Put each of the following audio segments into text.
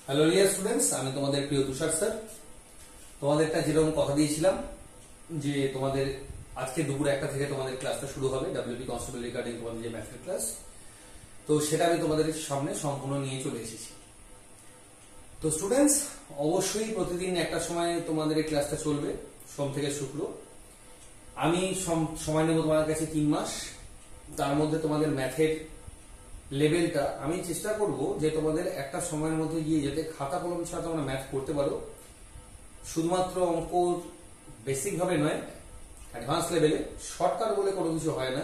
Hello dear students, আমি তোমাদের প্রিয় তুষার স্যার। তোমাদেরটা যেরকম কথা দিয়েছিলাম যে তোমাদের আজকে দুপুর 1টা থেকে তোমাদের ক্লাসটা শুরু হবে, ডব্লিউপি কনস্টেবল রিগার্ডিং তোমাদের যে ম্যাথের ক্লাস। তো সেটা আমি তোমাদের সামনে সম্পূর্ণ নিয়ে চলে এসেছি। তো স্টুডেন্টস, অবশ্যই প্রতিদিন একটা সময় তোমাদের এই ক্লাসটা চলবে, সোম থেকে শুক্র। আমি সময় নেব তোমাদের কাছে 3 মাস। তার মধ্যে তোমাদের ম্যাথের লেভেলটা আমি চেষ্টা করব যে তোমাদের একটা সময়ের মধ্যে গিয়ে যাতে খাতা কলম ছাড়া তোমরা ম্যাথ করতে পারো। শুধুমাত্র অঙ্ক বেসিক ভাবে নয়, অ্যাডভান্স লেভেলে। শর্টকাট বলে কোনো কিছু হয় না।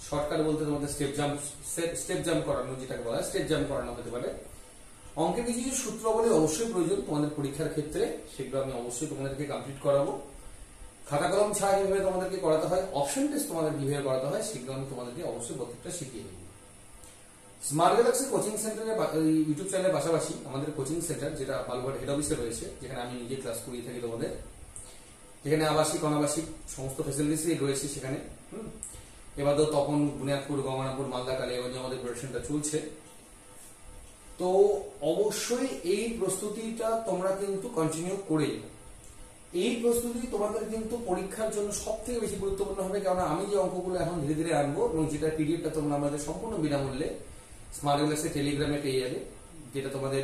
শর্টকাট বলতে তোমাদের স্টেপ জাম্প করানো, যেটাকে বলা হয় স্টেপ জাম্প করানো হতে পারে। অঙ্কের কিছু কিছু সূত্র বলে অবশ্যই প্রয়োজন তোমাদের পরীক্ষার ক্ষেত্রে, সেগুলো আমি অবশ্যই তোমাদেরকে কমপ্লিট করাবো। খাতা কলম ছাড়া কিভাবে তোমাদেরকে করাতে হয়, অপশন টেস্ট তোমাদের কিভাবে করাতে হয়, সেগুলো আমি তোমাদেরকে অবশ্যই প্রত্যেকটা শিখিয়ে দেবো। স্মার্ট গ্যালাক্সি কোচিং সেন্টারের ইউটিউব চ্যানেলের পাশাপাশি আমাদের কোচিং সেন্টার, যেটা বালুঘাট হেড অফিসে রয়েছে, যেখানে আমি নিজে ক্লাস করিয়ে থাকি তোমাদের, যেখানে আবাসিক অনাবাসিক সমস্ত ফেসিলিটিস রয়েছে সেখানে। এবার তো তপন, বুনিয়াদপুর, গঙ্গানাপুর, মালদা, কালিয়াগঞ্জে আমাদের প্রিপারেশনটা চলছে। তো অবশ্যই এই প্রস্তুতিটা তোমরা কিন্তু কন্টিনিউ করে যাবে। এই প্রস্তুতি তোমাদের কিন্তু পরীক্ষার জন্য সব থেকে বেশি গুরুত্বপূর্ণ হবে, কারণ আমি যে অঙ্কগুলো এখন ধীরে ধীরে আনবো এবং যেটা পিডিএফটা তোমরা আমাদের সম্পূর্ণ বিনামূল্যে স্মার্ট গ্যালাক্সি টেলিগ্রামে পেয়ে যাবে, যেটা তোমাদের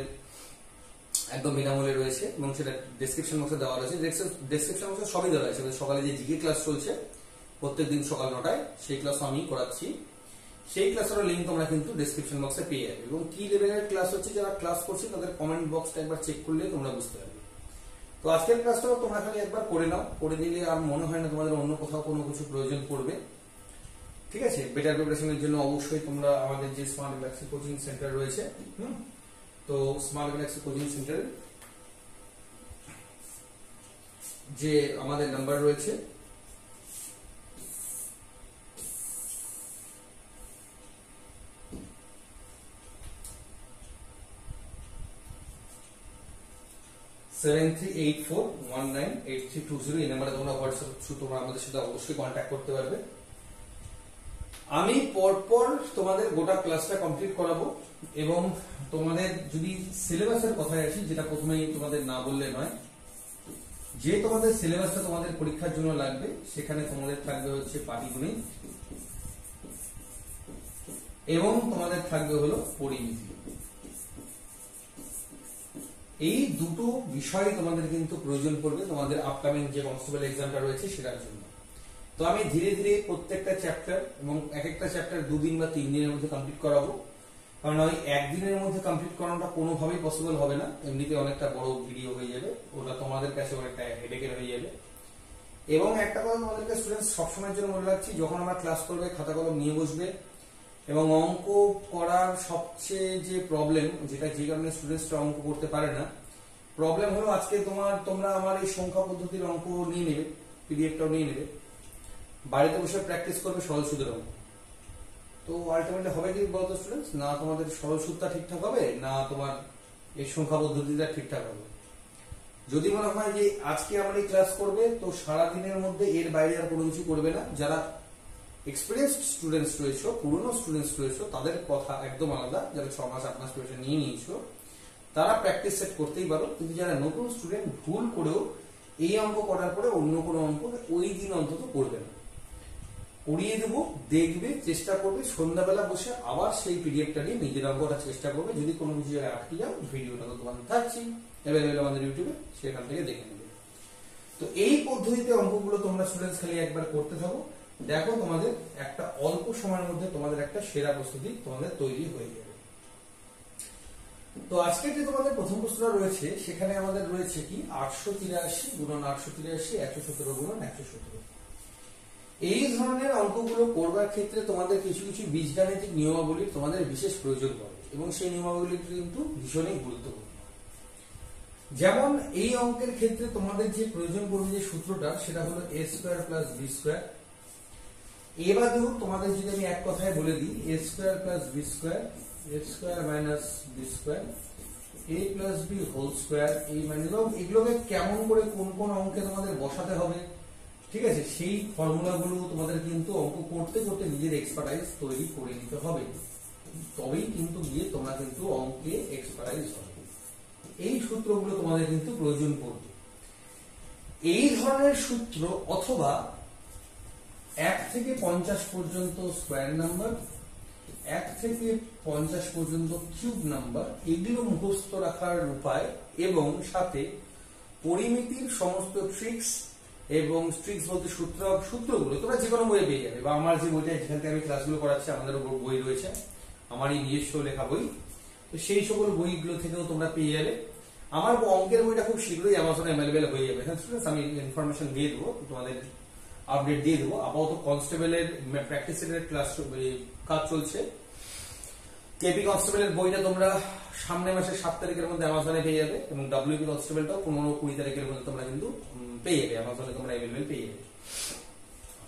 একদম বিনামূল্যে রয়েছে এবং সেটা ডেসক্রিপশন বক্সে দেওয়া রয়েছে। ডেসক্রিপশন বক্সে সবই দেওয়া রয়েছে। সকালে যে জিকে ক্লাস চলছে প্রত্যেকদিন সকাল 9টায়, সেই ক্লাস আমি করাচ্ছি। সেই ক্লাসের লিঙ্ক তোমরা কিন্তু ডেসক্রিপশন বক্সে পেয়ে যাবে। এবং কি লেভেলের ক্লাস হচ্ছে, যারা ক্লাস করছে তাদের কমেন্ট বক্সটা একবার চেক করলে তোমরা বুঝতে পারবে। তো আজকের ক্লাসটাও তোমরা খালি একবার করে নাও, করে দিলে আর মনে হয় না তোমাদের অন্য কোথাও কোনো কিছু প্রয়োজন পড়বে। ঠিক আছে, বেটার প্রিপারেশনের জন্য অবশ্যই তোমরা আমাদের যে স্মার্ট গ্যালাক্সি কোচিং সেন্টার রয়েছে, তো স্মার্ট গ্যালাক্সি কোচিং সেন্টার যে আমাদের নাম্বার রয়েছে, এই নাম্বারে তোমরা হোয়াটসঅ্যাপ থ্রু তোমরা আমাদের সাথে অবশ্যই কন্ট্যাক্ট করতে পারবে। আমি পরপর তোমাদের গোটা ক্লাসটা কমপ্লিট করাবো। এবং তোমাদের যদি সিলেবাসের কথায় আসি, যেটা প্রথমেই তোমাদের না বললে নয়, যে তোমাদের সিলেবাসটা তোমাদের পরীক্ষার জন্য লাগবে, সেখানে তোমাদের থাকবে হচ্ছে পাটিগণিত এবং তোমাদের থাকবে হলো পরিমিতি। এই দুটো বিষয় তোমাদের কিন্তু প্রয়োজন পড়বে তোমাদের আপকামিং যে কনস্টেবল এক্সামটা রয়েছে সেটার জন্য। তো আমি ধীরে ধীরে প্রত্যেকটা চ্যাপ্টার এবং এক একটা চ্যাপ্টার 2 দিন বা 3 দিনের মধ্যে কমপ্লিট করাবো। কারণ ওই একদিনের মধ্যে কমপ্লিট করানোটা কোনোভাবেই পসিবল হবে না। এমনিতে অনেকটা বড় ভিডিও হয়ে যাবে, ওটা তোমাদের কাছে অনেকটা হেডেকের হয়ে যাবে। এবং একটা কথা তোমাদেরকে স্টুডেন্টস সবসময়ের জন্য মনে রাখছি, যখন আমরা ক্লাস করবে খাতা কলম নিয়ে বসবে। এবং অঙ্ক করার সবচেয়ে যে প্রবলেম, যেটা যে কারণে স্টুডেন্টসরা অঙ্ক করতে পারে না, প্রবলেম হলো আজকে তোমরা আমার এই সংখ্যা পদ্ধতির অঙ্ক নিয়ে নেবে, পিডিএফটাও নিয়ে নেবে, বাড়িতে বসে প্র্যাকটিস করবে সরল সুদের অঙ্ক। তো আলটিমেটলি হবে কি বলতো স্টুডেন্টস, না তোমাদের সরল সুদটা ঠিকঠাক হবে, না তোমার এই সংখ্যা পদ্ধতিটা ঠিকঠাক হবে। যদি মনে হয় যে আজকে আমার এই ক্লাস করবে, তো সারাদিনের মধ্যে এর বাইরে আর কোনো কিছু করবে না। যারা এক্সপিরিয়েন্সড স্টুডেন্টস রয়েছে, পুরনো স্টুডেন্টস রয়েছে, তাদের কথা একদম আলাদা। যারা 6 মাস 8 মাস প্রিপারেশন নিয়ে নিয়েছো, তারা প্র্যাকটিস সেট করতেই পারো। কিন্তু যারা নতুন স্টুডেন্ট, ভুল করেও এই অঙ্ক করার পরে অন্য কোনো অঙ্ক ওই দিন অন্তত করবে না। উড়িয়ে দেবো, দেখবে, চেষ্টা করবে, সন্ধ্যাবেলা বসে আবার সেই পিডিএফটা নিয়ে নিজের অঙ্ক করার চেষ্টা করবে। যদি কোনো কিছু জায়গায় আটকে যাও, ভিডিওটা তো তোমাদের থাকছি অ্যাভেলেবেল আমাদের ইউটিউবে, সেখান থেকে দেখে নেবে। তো এই পদ্ধতিতে অঙ্কগুলো তোমরা স্টুডেন্টস খালি একবার করতে থাকো, দেখো তোমাদের একটা অল্প সময়ের মধ্যে তোমাদের একটা সেরা প্রস্তুতি তোমাদের তৈরি হয়ে যাবে। তো আজকে যে তোমাদের প্রথম প্রশ্নটা রয়েছে, সেখানে আমাদের রয়েছে কি 883 গুণন 883 117 গুণন 117। এই ধরনের অঙ্কগুলো করবার ক্ষেত্রে তোমাদের কিছু কিছু বীজগাণিতিক নিয়মাবলী তোমাদের বিশেষ প্রয়োজন পড়ে এবং সেই নিয়মাবলী কিন্তু ভীষণই গুরুত্বপূর্ণ। যেমন এই অঙ্কের ক্ষেত্রে তোমাদের যে প্রয়োজন পড়বে যে সূত্রটা, সেটা হলো a square plus b square. এবারেও তোমাদের যদি আমি এক কথায় বলে দিই, a square plus b square, a square minus b square, a plus b whole square, এই মানে এগুলোকে কেমন করে কোন কোন অঙ্কে তোমাদের বসাতে হবে, ঠিক আছে, সেই ফর্মুলাগুলো তোমাদের কিন্তু অঙ্ক করতে করতে নিজের এক্সপার্টাইজ তৈরি করে নিতে হবে। তবেই কিন্তু গিয়ে তোমরা কিন্তু অঙ্কে এক্সপার্টাইজ হবে। এই সূত্রগুলো তোমাদের কিন্তু প্রয়োজন পড়বে। এই ধরনের সূত্র অথবা 1 থেকে 50 পর্যন্ত স্কোয়ার নাম্বার, 1 থেকে 50 পর্যন্ত কিউব নাম্বার, এগুলো মুখস্থ রাখার উপায় এবং সাথে পরিমিতির সমস্ত ট্রিক্স এবং ট্রিক্স বলতে সূত্রগুলো তোমরা যে কোনো বইয়ে পেয়ে যাবে, বা আমার যে বইটা যেখান থেকে আমি ক্লাসগুলো করাচ্ছি আমাদের বই রয়েছে, আমারই নিজস্ব লেখা বই, তো সেই সকল বইগুলো থেকেও তোমরা পেয়ে যাবে। আমার অঙ্কের বইটা খুব শীঘ্রই অ্যামাজনে অ্যাভেলেবেল হয়ে যাবে। হ্যাঁ স্টুডেন্টস, আমি ইনফরমেশন দিয়ে দেবো, তোমাদের আপডেট দিয়ে দেবো। আপাতত কনস্টেবলের প্র্যাকটিস সেটের ক্লাস কাজ চলছে। কেপি কনস্টেবলের বইটা তোমরা সামনের মাসের 7 তারিখের মধ্যে অ্যামাজনে পেয়ে যাবে, এবং ডব্লিউপি কনস্টেবলটাও 15-20 তারিখের মধ্যে তোমরা কিন্তু পেয়ে যাবে, অ্যামাজনে তোমরা অ্যাভেলেবেল পেয়ে যাবে।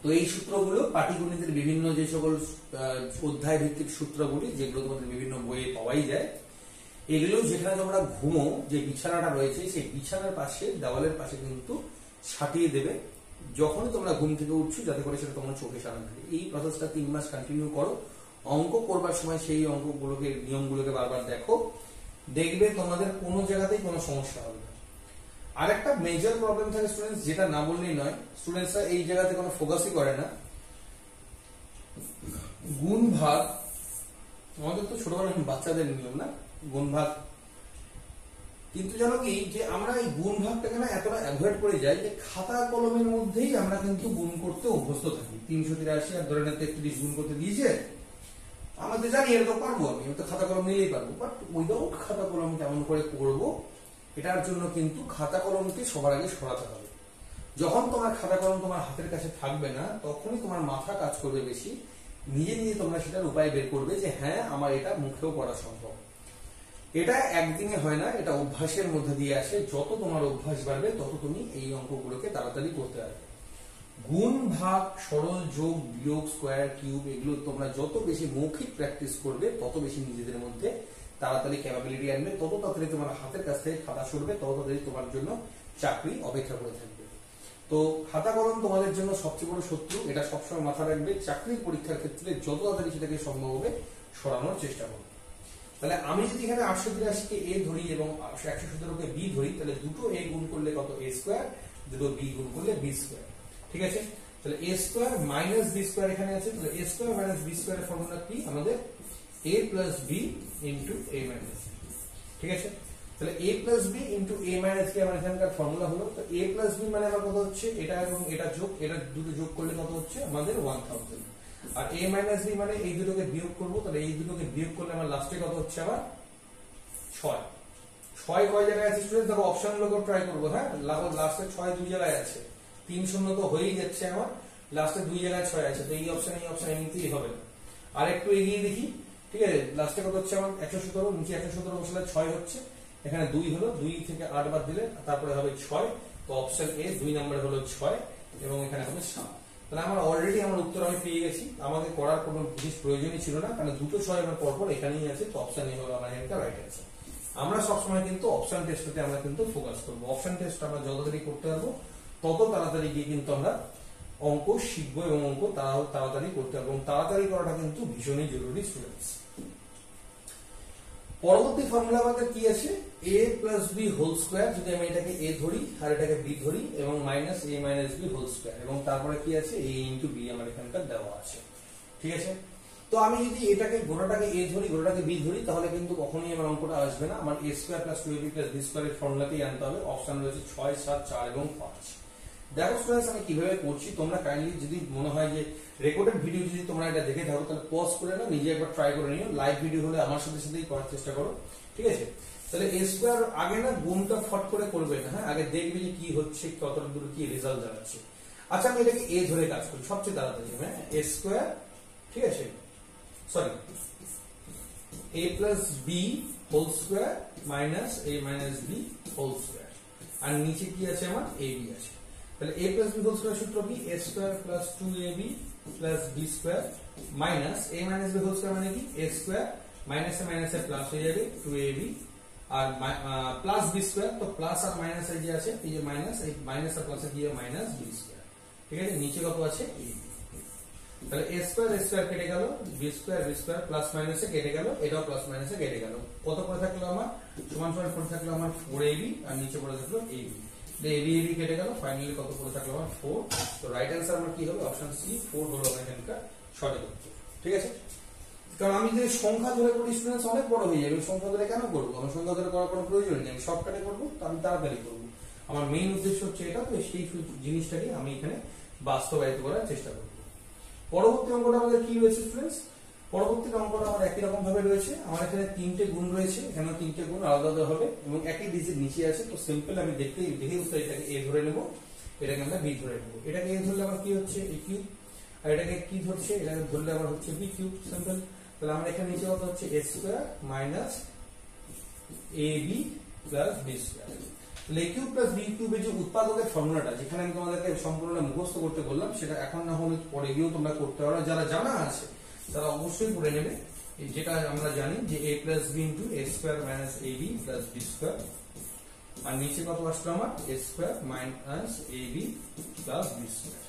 তো এই সূত্রগুলো পাটিগণিতের বিভিন্ন যে সকল অধ্যায় ভিত্তিক সূত্রগুলি যেগুলো তোমাদের বিভিন্ন বইয়ে পাওয়াই যায়, এগুলো যেখানে তোমরা ঘুমো, যে বিছানাটা রয়েছে সেই বিছানার পাশে দেওয়ালের পাশে কিন্তু ছাটিয়ে দেবে যখনই তোমরা ঘুম থেকে উঠছো, যাতে করে সেটা তোমার চোখে সামনে থাকে। এই প্রসেসটা 3 মাস কন্টিনিউ করো। অঙ্ক করবার সময় সেই অঙ্কগুলোকে, নিয়মগুলোকে বারবার দেখো, দেখবে তোমাদের কোনো জায়গাতেই কোনো সমস্যা হবে না। আরেকটা মেজর প্রবলেম থাকে স্টুডেন্টস, যেটা না বললেই নয়, স্টুডেন্টসরা এই জায়গাতে কোনো ফোকাসই করে না। গুণ ভাগ আমাদের তো ছোটবেলায় বাচ্চাদের নিয়ম না, গুণ ভাগ, কিন্তু জানো কি যে আমরা এই গুণ ভাগটাকে না এতটা অ্যাভয়েড করে যাই যে খাতা কলমের মধ্যেই আমরা কিন্তু গুণ করতে অভ্যস্ত থাকি। 383 আর ধরে না 33 গুণ করতে দিয়েছে, আমাদের জানি এটা তো পারবো, আমি তো খাতা কলম নিলেই পারবো, বাট উইদাউট খাতা কলম কেমন করে করবো, এটার জন্য কিন্তু খাতা কলমকে সবার আগে সরাতে হবে। যখন তোমার খাতা কলম তোমার হাতের কাছে থাকবে না, তখনই তোমার মাথা কাজ করবে বেশি, নিজে নিজে তোমরা সেটার উপায় বের করবে যে হ্যাঁ আমার এটা মুখেও পড়া সম্ভব। এটা একদিনে হয় না, এটা অভ্যাসের মধ্যে দিয়ে আসে। যত তোমার অভ্যাস বাড়বে তত তুমি এই অঙ্কগুলোকে তাড়াতাড়ি করতে পারবে। গুণ ভাগ, সরল, যোগ, বিয়োগ, স্কোয়ার, কিউব, এগুলো তোমরা যত বেশি মৌখিক প্র্যাকটিস করবে তত বেশি নিজেদের মধ্যে তাড়াতাড়ি ক্যাপাবিলিটি আনবে, তত তাড়াতাড়ি তোমার হাতের কাছ থেকে খাতা সরবে, তত তাড়াতাড়ি তোমার জন্য চাকরি অপেক্ষা করে থাকবে। তো খাতা কলম তোমাদের জন্য সবচেয়ে বড় শত্রু, এটা সবসময় মাথা রাখবে। চাকরির পরীক্ষার ক্ষেত্রে যত তাড়াতাড়ি সেটাকে সম্ভব হবে সরানোর চেষ্টা করবে। তাহলে আমি যদি এখানে 883 কে a ধরি এবং 117 কে b ধরি, তাহলে দুটো a গুণ করলে কত? a স্কয়ার, দুটো b গুণ করলে b স্কয়ার। ঠিক আছে, তাহলে a square minus b square এখানে আছে, তাহলে a স্কয়ার মাইনাস b স্কয়ারের ফর্মুলা কি আমাদের? a plus b into a minus b। ঠিক আছে, তাহলে a plus b into a minus b আমার এখানকার ফর্মুলা হলো। তো a প্লাস b মানে আমার কত হচ্ছে? এটা এবং এটা যোগ, এটা দুটো যোগ করলে কত হচ্ছে আমাদের? 1000। আর a মাইনাস b মানে এই দুটোকে বিয়োগ করব, তাহলে এই দুটোকে বিয়োগ করলে আমার লাস্টে কত হচ্ছে? আবার 6। 6 কয় জায়গায় আছে স্টুডেন্ট? দেখো অপশন গুলো ট্রাই করব। হ্যাঁ, লাস্টে 6 দুই জায়গায় আছে, 3 শূন্য তো হয়েই যাচ্ছে আমার, লাস্টে দুই জায়গায় 6 আছে, তো এই অপশন এমনিতেই হবে না। আর একটু এগিয়ে দেখি। ঠিক আছে, লাস্টে কত হচ্ছে আমার? 117, নিচে 117 বসলে 6 হচ্ছে, এখানে 2 হলো, 2 থেকে 8 বাদ দিলে তারপরে হবে 6, তো অপশন এ 2 নম্বরে হলো 6 এবং এখানে হবে 7। তাহলে আমার অলরেডি আমার উত্তর আমি পেয়ে গেছি, আমাকে করার কোনো বিশেষ প্রয়োজনই ছিল না, কারণ দুটো 6 আমার পরপর এখানেই আছে, তো অপশন এ হলো আমার এখানকার রাইট অ্যান্সার। আমরা সবসময় কিন্তু অপশন টেস্টে আমরা কিন্তু ফোকাস করবো। অপশন টেস্ট আমরা যত তাড়াতাড়ি করতে পারবো তত তাড়াতাড়ি গিয়ে কিন্তু আমরা অঙ্ক শিখবো এবং অঙ্ক তাড়াতাড়ি করতে পারবো, এবং তাড়াতাড়ি করাটা কিন্তু ভীষণই জরুরি স্টুডেন্টস। পরবর্তী ফর্মুলা আমাদের কি আছে? a plus b whole square, যদি আমি এটাকে a ধরি আর এটাকে b ধরি, এবং minus a minus b whole square, এবং তারপরে কি আছে? a ইনটু b আমার এখানকার দেওয়া আছে। ঠিক আছে, তো আমি যদি এটাকে গোটাটাকে a ধরি, গোটাটাকে b ধরি, তাহলে কিন্তু কখনোই আমার অঙ্কটা আসবে না। আমার a square plus 2ab plus b স্কয়ারের ফর্মুলাতেই আনতে হবে। অপশন রয়েছে 6, 7, 4 এবং 5। দেখো স্টুডেন্টস আমি কিভাবে করছি, তোমরা কাইন্ডলি যদি মনে হয় যে রেকর্ডেড ভিডিও যদি তোমরা এটা দেখে থাকো, তাহলে পজ করে নাও, নিজে একবার ট্রাই করে নিও। লাইভ ভিডিও হলে আমার সাথে সাথেই করার চেষ্টা করো। ঠিক আছে, তাহলে a স্কয়ার আগে না গুণটা ফট করে করবে না, হ্যাঁ, আগে দেখবে যে কি হচ্ছে, কতটা দূর কি রেজাল্ট দাঁড়াচ্ছে। আচ্ছা, আমি এটাকে a ধরে কাজ করি সবচেয়ে তাড়াতাড়ি। হ্যাঁ, a স্কয়ার, ঠিক আছে, sorry, a plus b whole square minus a minus b whole square, আর নিচে কি আছে আমার? ab আছে। তাহলে a plus b whole square সূত্র কি? a square plus 2ab plus b square minus a minus b whole square মানে কি? a স্কয়ার মাইনাসে মাইনাসে প্লাস হয়ে যাবে 2ab আর প্লাস b স্কয়ার, তো প্লাস আর মাইনাস এই যে আছে, এই যে মাইনাস, এই মাইনাস আর প্লাসে দিয়ে মাইনাস b স্কয়ার। ঠিক আছে, নিচে কত আছে? ab। তাহলে a স্কয়ার কেটে গেল, b স্কয়ার প্লাস মাইনাসে কেটে গেল, এটাও প্লাস মাইনাসে কেটে গেল। কত পড়ে থাকলো আমার? সমান সমান পড়ে থাকলো আমার 4ab, আর নিচে পড়ে থাকলো ab। ab কেটে গেল, ফাইনালি কত পড়ে থাকলো আমার 4। তো রাইট অ্যান্সার আমার কি হবে? অপশন সি 4 হলো এখানকার সঠিক উত্তর। ঠিক আছে, কারণ আমি যদি সংখ্যা ধরে করি স্টুডেন্টস অনেক বড় হয়ে যাবে। সংখ্যা ধরে কেন করবো? আমার সংখ্যা ধরে করার কোনো প্রয়োজন নেই, আমি শর্টকাটে করবো, তো আমি তাড়াতাড়ি করবো। আমার মেইন উদ্দেশ্য হচ্ছে এটা, তো সেই জিনিসটাকে আমি এখানে বাস্তবায়িত করার চেষ্টা করবো। পরবর্তী অঙ্কটা আমাদের কি রয়েছে স্টুডেন্টস? পরবর্তী অঙ্কটা আমার একই রকম ভাবে রয়েছে। আমার এখানে 3টে গুণ রয়েছে, এখানে 3টে গুণ আলাদা আলাদা হবে এবং একই ডিজিট নিচে আছে। তো সিম্পল আমি দেখে এটাকে a ধরে নেব, এটাকে আমরা b ধরে নেব। এটাকে a ধরলে আমার কি হচ্ছে? a কিউব, আর এটাকে কি ধরছে? এটাকে ধরলে আমার হচ্ছে b কিউব। সিম্পল। তাহলে আমরা এখানে নিচে কত হচ্ছে? a square minus ab plus b square. তাহলে a কিউব প্লাস b কিউবের যে উৎপাদকের ফর্মুলাটা, যেখানে আমি তোমাদেরকে সম্পূর্ণ মুখস্থ করতে বললাম, সেটা এখন না হলে পরে গিয়েও তোমরা করতে পারো। যারা জানা আছে তারা অবশ্যই করে নেবে। যেটা আমরা জানি যে a plus b into a square minus ab plus b square, আর নিচে কত আসলো আমার? a square minus ab plus b square.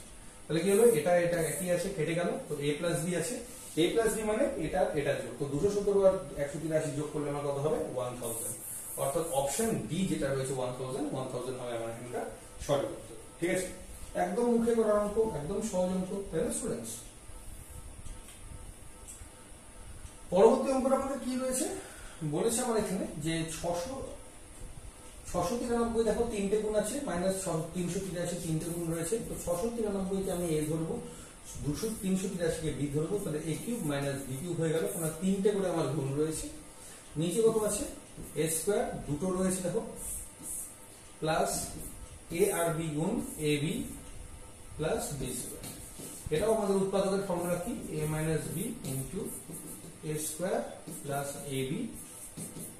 তাহলে কি হলো? এটা একই আছে, কেটে গেল। তো a প্লাস b আছে, a প্লাস b মানে এটা যোগ। তো 217 আর 183 যোগ করলে আমার কত হবে? 1000। অর্থাৎ অপশন ডি যেটা রয়েছে 1000 হবে আমার এখানকার সঠিক উত্তর। ঠিক আছে, একদম মুখে করার অঙ্ক, একদম সহজ অঙ্ক, তাই না স্টুডেন্টস? পরবর্তী অঙ্কটা আমাদের কি রয়েছে বলেছে আমার এখানে যে 693। দেখো 3টে গুণ আছে, মাইনাস 383 3টে গুণ রয়েছে। তো 693 কে আমি a ধরবো, 383 কে b ধরবো। তাহলে a cube minus b cube হয়ে গেল, কারণ 3টে করে আমার গুণ রয়েছে। নিচে কত আছে? a স্কয়ার, দুটো রয়েছে দেখো, প্লাস a আর b গুণ ab প্লাস b স্কয়ার। এটাও আমাদের উৎপাদকের ফর্মুলা কি? a minus b into a square plus ab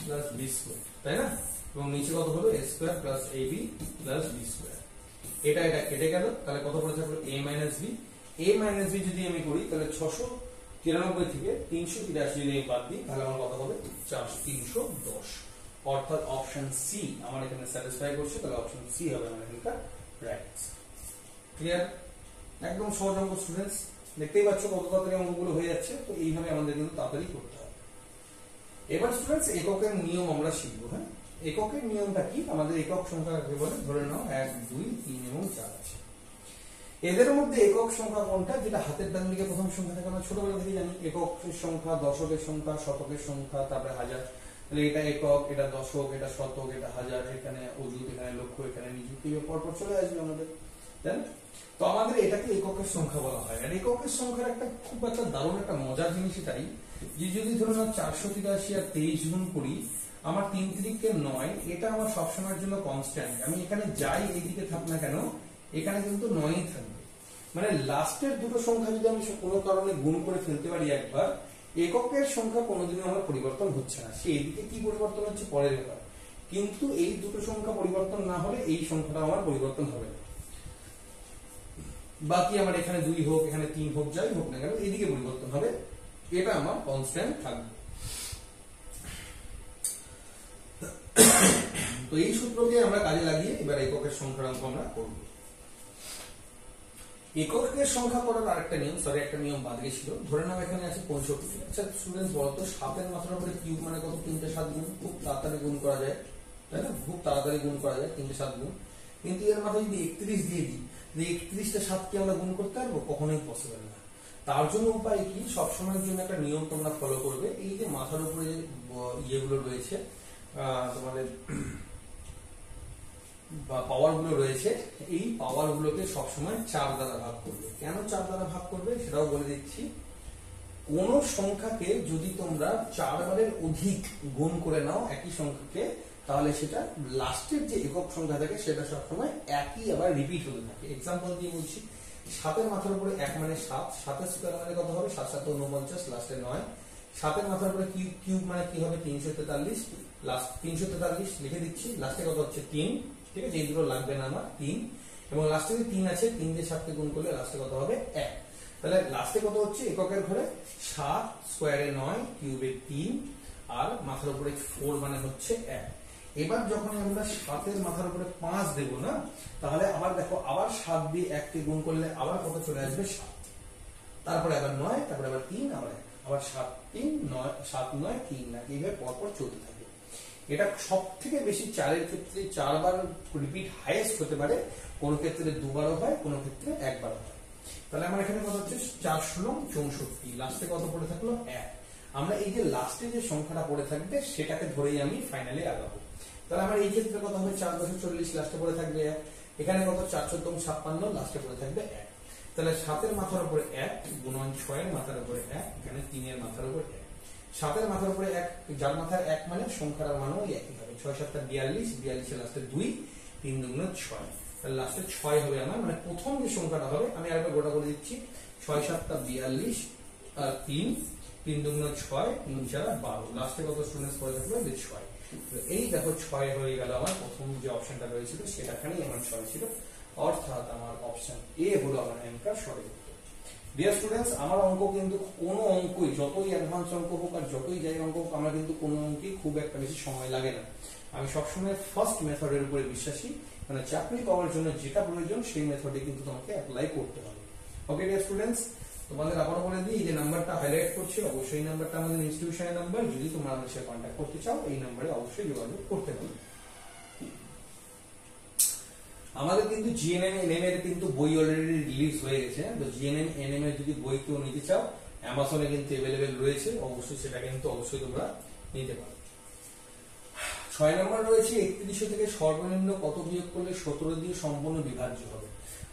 plus b square, তাই না? এবং নিচে কত হলো? a square plus ab plus b square. এটা কেটে গেল, তাহলে কত পড়ে থাকলো? a minus b। a minus b যদি আমি করি, তাহলে 693 থেকে 383 যদি আমি বাদ দিই, তাহলে আমার কত হবে? 310। অর্থাৎ অপশন সি আমার এখানে স্যাটিসফাই করছে। তাহলে অপশন সি হবে আমার এখানকার রাইট। ক্লিয়ার? একদম সহজ অঙ্ক স্টুডেন্টস, দেখতেই পাচ্ছ কত তাড়াতাড়ি অঙ্কগুলো হয়ে যাচ্ছে। তো এইভাবে আমাদের কিন্তু তাড়াতাড়ি করতে হবে। এবার স্টুডেন্টস এককের নিয়ম আমরা শিখবো। হ্যাঁ, এককের নিয়মটা কি? আমাদের একক সংখ্যা কাকে বলে? ধরে নাও 1 2 3 এবং 4 আছে। এদের মধ্যে একক সংখ্যা কোনটা? যেটা হাতের ডান দিকে প্রথম সংখ্যা থাকে। আমরা ছোটবেলা থেকে জানি এককের সংখ্যা, দশকের সংখ্যা, শতকের সংখ্যা, তারপরে হাজার। তাহলে এটা একক, এটা দশক, এটা শতক, এটা হাজার, এখানে অযুত, এখানে লক্ষ, এখানে নিযুত, পরপর চলে আসবে আমাদের, তাই না? তো আমাদের এটাকে এককের সংখ্যা বলা হয়। আর এককের সংখ্যার একটা খুব একটা দারুণ একটা মজার জিনিস এটাই যে যদি ধরুন 483 আর 23 গুণ করি, আমার 3 3 9, এটা আমার সবসময়ের জন্য কনস্ট্যান্ট। আমি এখানে যাই এইদিকে থাক না কেন, এখানে কিন্তু 9ই থাকবে। মানে লাস্টের দুটো সংখ্যা যদি আমি কোনো কারণে গুণ করে ফেলতে পারি একবার, এককের সংখ্যা কোনোদিনও আমার পরিবর্তন হচ্ছে না। সে এদিকে কি পরিবর্তন হচ্ছে পরের ব্যাপার, কিন্তু এই দুটো সংখ্যা পরিবর্তন না হলে এই সংখ্যাটা আমার পরিবর্তন হবে না। বাকি আমার এখানে 2 হোক, এখানে 3 হোক, যাই হোক না কেন, এইদিকে পরিবর্তন হবে, এটা আমার কনস্ট্যান্ট থাকবে। তো এই সূত্রকে আমরা কাজে লাগিয়ে এবার এককের সংখ্যার অঙ্ক আমরা করব। এককের সংখ্যা করার আরেকটা নিয়ম, একটা নিয়ম বাদ গেছিল। ধরে নাও এখানে আছে 65। আচ্ছা স্টুডেন্টস বলতো 7 এর মাত্রার উপরে কিউব মানে কত? 3 7 গুণ। খুব তাড়াতাড়ি গুণ করা যায়, তাই না? খুব তাড়াতাড়ি গুণ করা যায় 3 7 গুণ। কিন্তু এর মাথায় যদি 31 দিয়ে দিই, 31টা 7 কে আমরা গুণ করতে পারবো? কখনোই পসিবল না। তার জন্য উপায় কি? সবসময়ের জন্য একটা নিয়ম তোমরা ফলো করবে। এই যে মাথার উপরে যে ইয়েগুলো রয়েছে, তোমাদের পাওয়ার গুলো রয়েছে, এই পাওয়ার গুলোকে সবসময় 4 দ্বারা ভাগ করবে। কেন 4 দ্বারা ভাগ করবে সেটাও বলে দিচ্ছি। কোন সংখ্যাকে যদি তোমরা 4 বারের অধিক গুণ করে নাও একই সংখ্যাকে, তাহলে সেটা লাস্টের যে একক সংখ্যা থাকে সেটা সবসময় একই আবার রিপিট হতে থাকে। এক্সাম্পল দিয়ে বলছি, 7 এর মাথার উপরে 1 মানে 7, 7 এর স্কয়ার মানে কত হবে? 7 7 49, লাস্টে 9। 7 এর মাথার উপরে কিউব মানে কি হবে? 343, লাস্ট 343 লিখে দিচ্ছি, লাস্টে কত হচ্ছে? 3। ঠিক আছে, এই দুটো লাগবে না আমার, 3। এবং লাস্টে যে 3 আছে, 3 দিয়ে 7 কে গুণ করলে লাস্টে কত হবে? 1। তাহলে লাস্টে কত হচ্ছে? এককের ঘরে 7, স্কয়ারে 9, কিউবে 3, আর মাথার উপরে 4 মানে হচ্ছে 1। এবার যখন আমরা 7 এর মাথার উপরে 5 দেব না, তাহলে আবার দেখো, আবার 7 দিয়ে 1 কে গুণ করলে আবার কত চলে আসবে? 7। তারপরে আবার 9, তারপরে আবার 3, আবার 7 3 9 7 9 3 না, এইভাবে পরপর চলতে থাকে। এটা সব থেকে বেশি 4 এর ক্ষেত্রে 4 বার রিপিট হাইয়েস্ট হতে পারে, কোন ক্ষেত্রে 2 বারও হয়, কোন ক্ষেত্রে 1 বার হয়। তাহলে আমার এখানে কত হচ্ছে 4 ষোলং 64, লাস্টে কত পড়ে থাকলো 1। আমরা এই যে লাস্টে যে সংখ্যাটা পড়ে থাকবে সেটাকে ধরেই আমি ফাইনালি আগাবো। তাহলে আমার এই ক্ষেত্রে কত হবে 4 10 40, লাস্টে পড়ে থাকবে 1। এখানে কত 4 14 56, লাস্টে পড়ে থাকবে 1। তাহলে 7 এর মাথার উপরে 1 গুণন 6 এর মাথার উপরে 1, এখানে 3 এর মাথার উপরে 1। 7 এর মাথার উপরে 1, যার মাথায় 1 মানে সংখ্যার মানও একই হবে। 6 7 42, 42 এর লাস্টে 2, 3 2 6, তাহলে লাস্টে 6 হবে আমার, মানে প্রথম যে সংখ্যাটা হবে আমি আরেকবার গোটা করে দিচ্ছি। 6 7 42 আর 3 3 2 6 3 4 12, লাস্টে কত স্টুডেন্টস পড়ে থাকবে 6। এই দেখো 6 হয়ে গেল আমার, প্রথম যে অপশনটা রয়েছিল সেটাখানেই আমার 6 ছিল, অর্থাৎ আমার অপশন এ হলো আমার অ্যান্সার সঠিক উত্তর। ডিয়ার স্টুডেন্টস, আমার অঙ্ক কিন্তু কোনো অঙ্কই, যতই অ্যাডভান্স অঙ্ক হোক আর যতই যাই অঙ্ক হোক, আমরা কিন্তু কোনো অঙ্কই খুব একটা বেশি সময় লাগে না। আমি সবসময় ফার্স্ট মেথডের উপরে বিশ্বাসী, মানে চাকরি পাওয়ার জন্য যেটা প্রয়োজন সেই মেথডে কিন্তু তোমাকে অ্যাপ্লাই করতে হবে। ওকে ডিয়ার স্টুডেন্টস, তোমাদের আবারও বলে দিই, যে নাম্বারটা হাইলাইট করছি অবশ্যই এই নাম্বারটা আমাদের ইনস্টিটিউশনের নাম্বার। যদি তোমরা আমাদের সাথে কন্ট্যাক্ট করতে চাও এই নাম্বারে অবশ্যই যোগাযোগ করতে হবে। আমাদের কিন্তু জিএনএম এনএম এর কিন্তু বই অলরেডি রিলিজ হয়ে গেছে। তো জিএনএম এনএম এর যদি বই কেউ নিতে চাও অ্যামাজনে কিন্তু अवेलेबल রয়েছে, অবশ্যই সেটা কিন্তু অবশ্যই তোমরা নিতে পারো। 6 নম্বর রয়েছে 31 থেকে সর্বনিম্ন কত বিয়োগ করলে 17 দিয়ে সম্পূর্ণ বিভাজ্য হবে।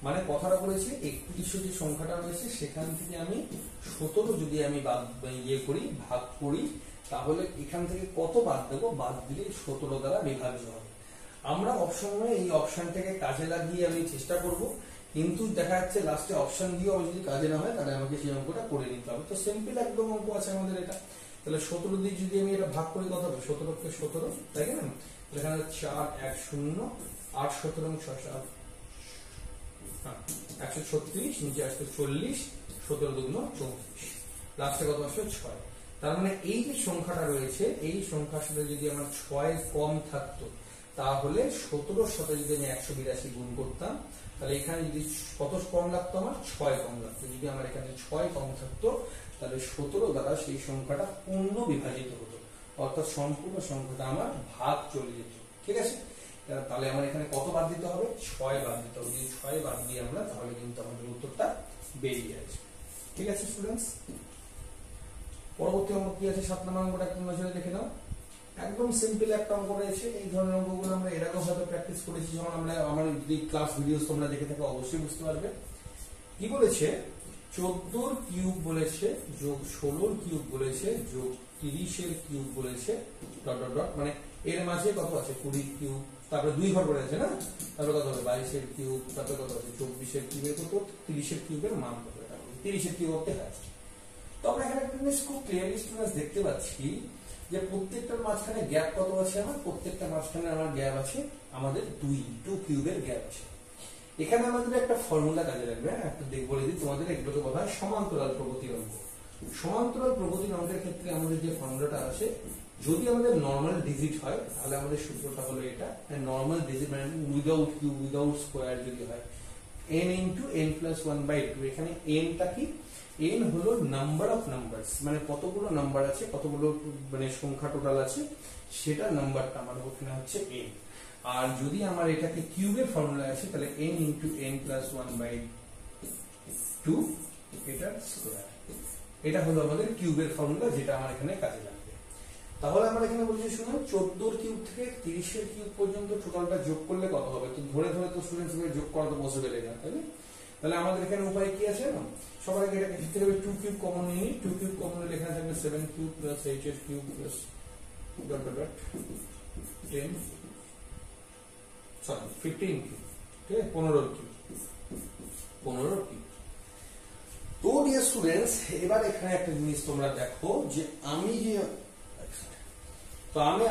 মানে কথাটা বলেছি 31 যে সংখ্যাটা রয়েছে সেখান থেকে আমি 17 যদি আমি বাদ করি, ভাগ করি, তাহলে এখান থেকে কত বাদ দেবো, বাদ দিলে 17 দ্বারা বিভাজ্য হবে। আমরা অপশনে এই অপশনটাকে কাজে লাগিয়ে আমি চেষ্টা করব, কিন্তু দেখা যাচ্ছে লাস্টে অপশন দিয়েও যদি কাজে না হয় তাহলে আমাকে সেই অঙ্কটা করে নিতে হবে। তো সিম্পল একদম অঙ্ক আছে আমাদের এটা। তাহলে 17 দিয়ে যদি আমি এটা ভাগ করি কত হবে, 17 কে 17, তাই না? এখানে 4 1 0 8 17 6 7 136, নিচে আসছে 40, 17 2 34, লাস্টে কত আসবে 6। তার মানে এই যে সংখ্যাটা রয়েছে এই সংখ্যার সাথে যদি আমার 6 কম থাকতো, তাহলে 17 সাথে যদি আমি 182 গুণ করতাম, তাহলে এখানে যদি কত কম লাগতো, আমার 6 কম লাগতো। যদি আমার এখানে 6 কম থাকতো তাহলে 17 দ্বারা সেই সংখ্যাটা পূর্ণ বিভাজিত হতো, অর্থাৎ সম্পূর্ণ সংখ্যাটা আমার ভাগ চলে যেত। ঠিক আছে, তাহলে আমার এখানে কত বাদ দিতে হবে, 6 বাদ দিতে হবে। যদি 6 বাদ দিই আমরা, তাহলে কিন্তু আমাদের উত্তরটা বেরিয়ে আসবে। ঠিক আছে স্টুডেন্টস, পরবর্তী অঙ্ক কি আছে 7 নম্বর অঙ্কটা একটু নজরে দেখে নাও। একদম সিম্পল একটা অঙ্ক রয়েছে। এই ধরনের অঙ্কগুলো আমরা এর আগেও হয়তো প্র্যাকটিস করেছি, যখন আমরা আমার যদি ক্লাস ভিডিওস তোমরা দেখে থাকো অবশ্যই বুঝতে পারবে। কি বলেছে, 14 কিউব বলেছে যোগ 16 কিউব বলেছে যোগ 30 এর কিউব বলেছে ডট ডট ডট, মানে এর মাঝে কত আছে 20 কিউব, তারপরে 2 ঘর করে আছে না, তারপরে কত হবে 22 এর কিউব, তারপরে কত আছে 24 এর কিউবের কত, 30 এর কিউবের মান কত, 30 এর কিউব হতে হয়। তো আমরা এখানে একটা জিনিস খুব ক্লিয়ারলি স্টুডেন্টস দেখতে পাচ্ছি যে প্রত্যেকটার মাঝখানে গ্যাপ কত আছে, আমার প্রত্যেকটার মাঝখানে আমার গ্যাপ আছে আমাদের 2 কিউবের গ্যাপ আছে। এখানে আমাদের একটা ফর্মুলা কাজে লাগবে, একটা বলে দিই তোমাদের, এগুলোকে বলা হয় সমান্তরাল প্রগতির অঙ্ক। সমান্তরাল প্রগতির অঙ্কের ক্ষেত্রে আমাদের যে ফর্মুলাটা আছে, যদি আমাদের নরমাল ডিজিট হয় তাহলে আমাদের সূত্রটা হলো এটা, নরমাল ডিজিট মানে উইদাউট কিউব উইদাউট স্কয়ার যদি হয় n * n + 1/2। এখানে n টা কি, n হলো নাম্বার অফ নাম্বারস, মানে কতগুলো নাম্বার আছে, কতগুলো মানে সংখ্যা টোটাল আছে সেটা নাম্বারটা আমার ওখানে হচ্ছে n। আর যদি আমার এটাকে কিউবের ফর্মুলা আসে তাহলে n * n + 1/2 এটার স্কয়ার। এটা হলো আমাদের কিউবের ফর্মুলা, যেটা আমার এখানে কাজে লাগবে। তাহলে আমরা এখানে বলছি শুনুন, 14 কিউব থেকে 30 এর কিউব পর্যন্ত টোটালটা যোগ করলে কত হবে। তো ধরে ধরে তো স্টুডেন্টস যোগ করা তো পসিবল না, তাই না? তাহলে আমাদের এখানে উপায় কি আছে না, সবার আগে এটাকে ক্ষেত্রে 2 কিউব কমন নিয়ে নিই। 2 কিউব কমন নিলে এখানে থাকবে 7 কিউব প্লাস 8 এর cube plus dot dot dot 10 sorry 15 cube, ঠিক আছে, 15 কিউব। তো ডিয়ার স্টুডেন্টস, এবার এখানে একটা জিনিস তোমরা দেখো যে আমি যে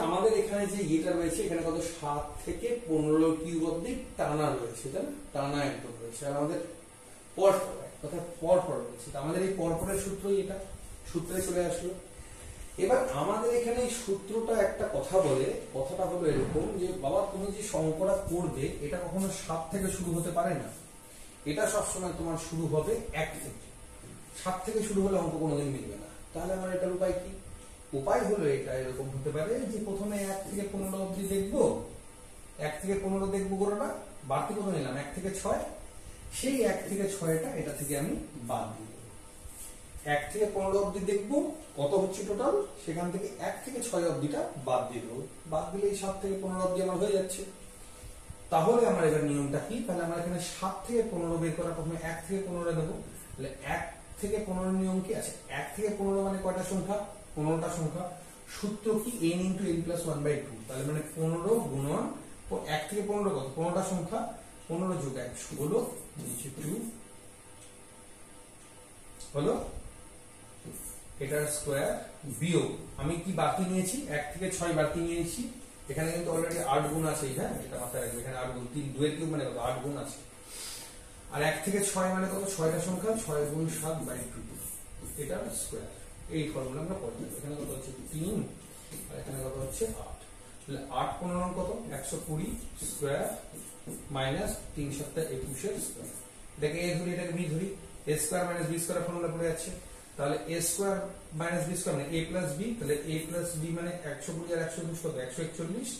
আমাদের এখানে যে ইয়েটা রয়েছে, এখানে কত 7 থেকে 15 কিউব অবধি টানা রয়েছে, তাই না? টানা একদম রয়েছে, আর আমাদের পরপর রয়েছে। আমাদের এই পরপরের সূত্রই এটা, সূত্রে চলে আসলো। এবার আমাদের এখানে এই সূত্রটা একটা কথা বলে, কথাটা হলো এরকম যে বাবা তুমি যে অঙ্কটা করবে এটা কখনো 7 থেকে শুরু হতে পারে না, এটা সবসময় তোমার শুরু হবে 1 থেকে। 7 থেকে শুরু হলে অঙ্ক কোনোদিন মিলবে না। তাহলে আমার এটার উপায় কি? উপায় হলো এটা এরকম হতে পারে যে প্রথমে 1 থেকে 15 অবধি দেখবো, 1 থেকে 15 দেখবো কোনটা বাড়তি কত নিলাম 1 থেকে 6, সেই 1 থেকে 6টা এটা থেকে আমি বাদ দিব। 1 থেকে 15 অবধি দেখবো কত হচ্ছে টোটাল, সেখান থেকে 1 থেকে 6 অবধিটা বাদ দিয়ে দেবো, বাদ দিলে 7 থেকে 15 অবধি আমার হয়ে যাচ্ছে। তাহলে আমার এবার নিয়মটা কি? তাহলে আমার এখানে 7 থেকে 15 বের করা, প্রথমে 1 থেকে 15 দেবো, তাহলে 1 থেকে 15 নিয়ম কি আছে? 1 থেকে 15 মানে কয়টা সংখ্যা? 15টা সংখ্যা। সূত্র কি? n × n + 1/2। তাহলে মানে 15 গুণন 1 থেকে 15 কত? 15টা সংখ্যা, 15 যোগ 1 হলো 2 হলো এটার স্কয়ার বিয়োগ আমি কি বাড়তি নিয়েছি? 1 থেকে 6 বাড়তি নিয়েছি, এখানে কিন্তু অলরেডি 8 গুণ আছে, হ্যাঁ এটা মাথায় রাখবে, এখানে 8 গুণ, 3 2 এর কিউব মানে কত? 8 গুণ আছে। আর 1 থেকে 6 মানে কত? 6টা সংখ্যা, 6 গুণ 7/2 এটা স্কয়ার। এই ফর্মুলা আমরা পড়ব। এখানে কত হচ্ছে 3 আর এখানে কত হচ্ছে 8। তাহলে 8 15 কত? 120 স্কয়ার মাইনাস 3 7 21 এর স্কয়ার। এটাকে a ধরি, এটাকে b ধরি, a square minus b square formula পড়ে যাচ্ছে। তাহলে a square minus b square মানে a প্লাস b, তাহলে a প্লাস b মানে 120 আর 120 কত? 141